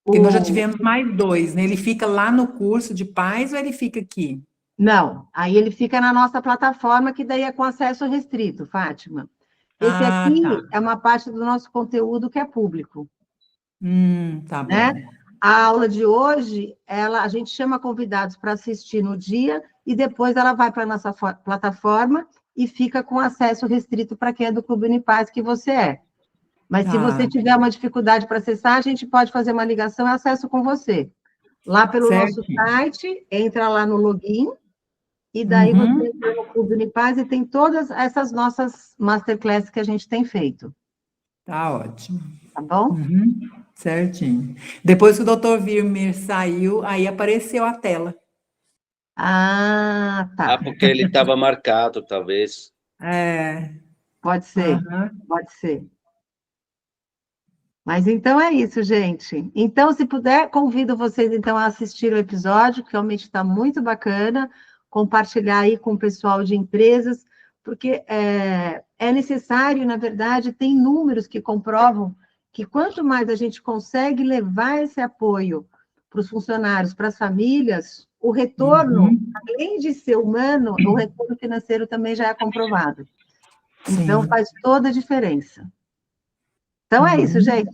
Porque nós já tivemos mais 2, né? Ele fica lá no curso de paz ou ele fica aqui? Não, aí ele fica na nossa plataforma, que daí é com acesso restrito, Fátima. Esse aqui é uma parte do nosso conteúdo que é público. Tá bom. Né? A aula de hoje, a gente chama convidados para assistir no dia e depois ela vai para a nossa plataforma e fica com acesso restrito para quem é do Clube Unipaz, que você é. Mas se você tiver uma dificuldade para acessar, a gente pode fazer uma ligação e acesso com você. Lá pelo nosso site, entra lá no login, e daí você entra no Clube Unipaz e tem todas essas nossas masterclasses que a gente tem feito. Tá ótimo. Tá bom? Certinho. Depois que o doutor Virmer saiu, aí apareceu a tela. Ah, tá. Porque ele estava marcado, talvez. Pode ser, pode ser. Mas então é isso, gente. Então, se puder, convido vocês então a assistir o episódio, que realmente está muito bacana, compartilhar aí com o pessoal de empresas, porque é necessário, na verdade, tem números que comprovam que quanto mais a gente consegue levar esse apoio para os funcionários, para as famílias, o retorno, além de ser humano, o retorno financeiro também já é comprovado. Então, faz toda a diferença. Então, é isso, gente.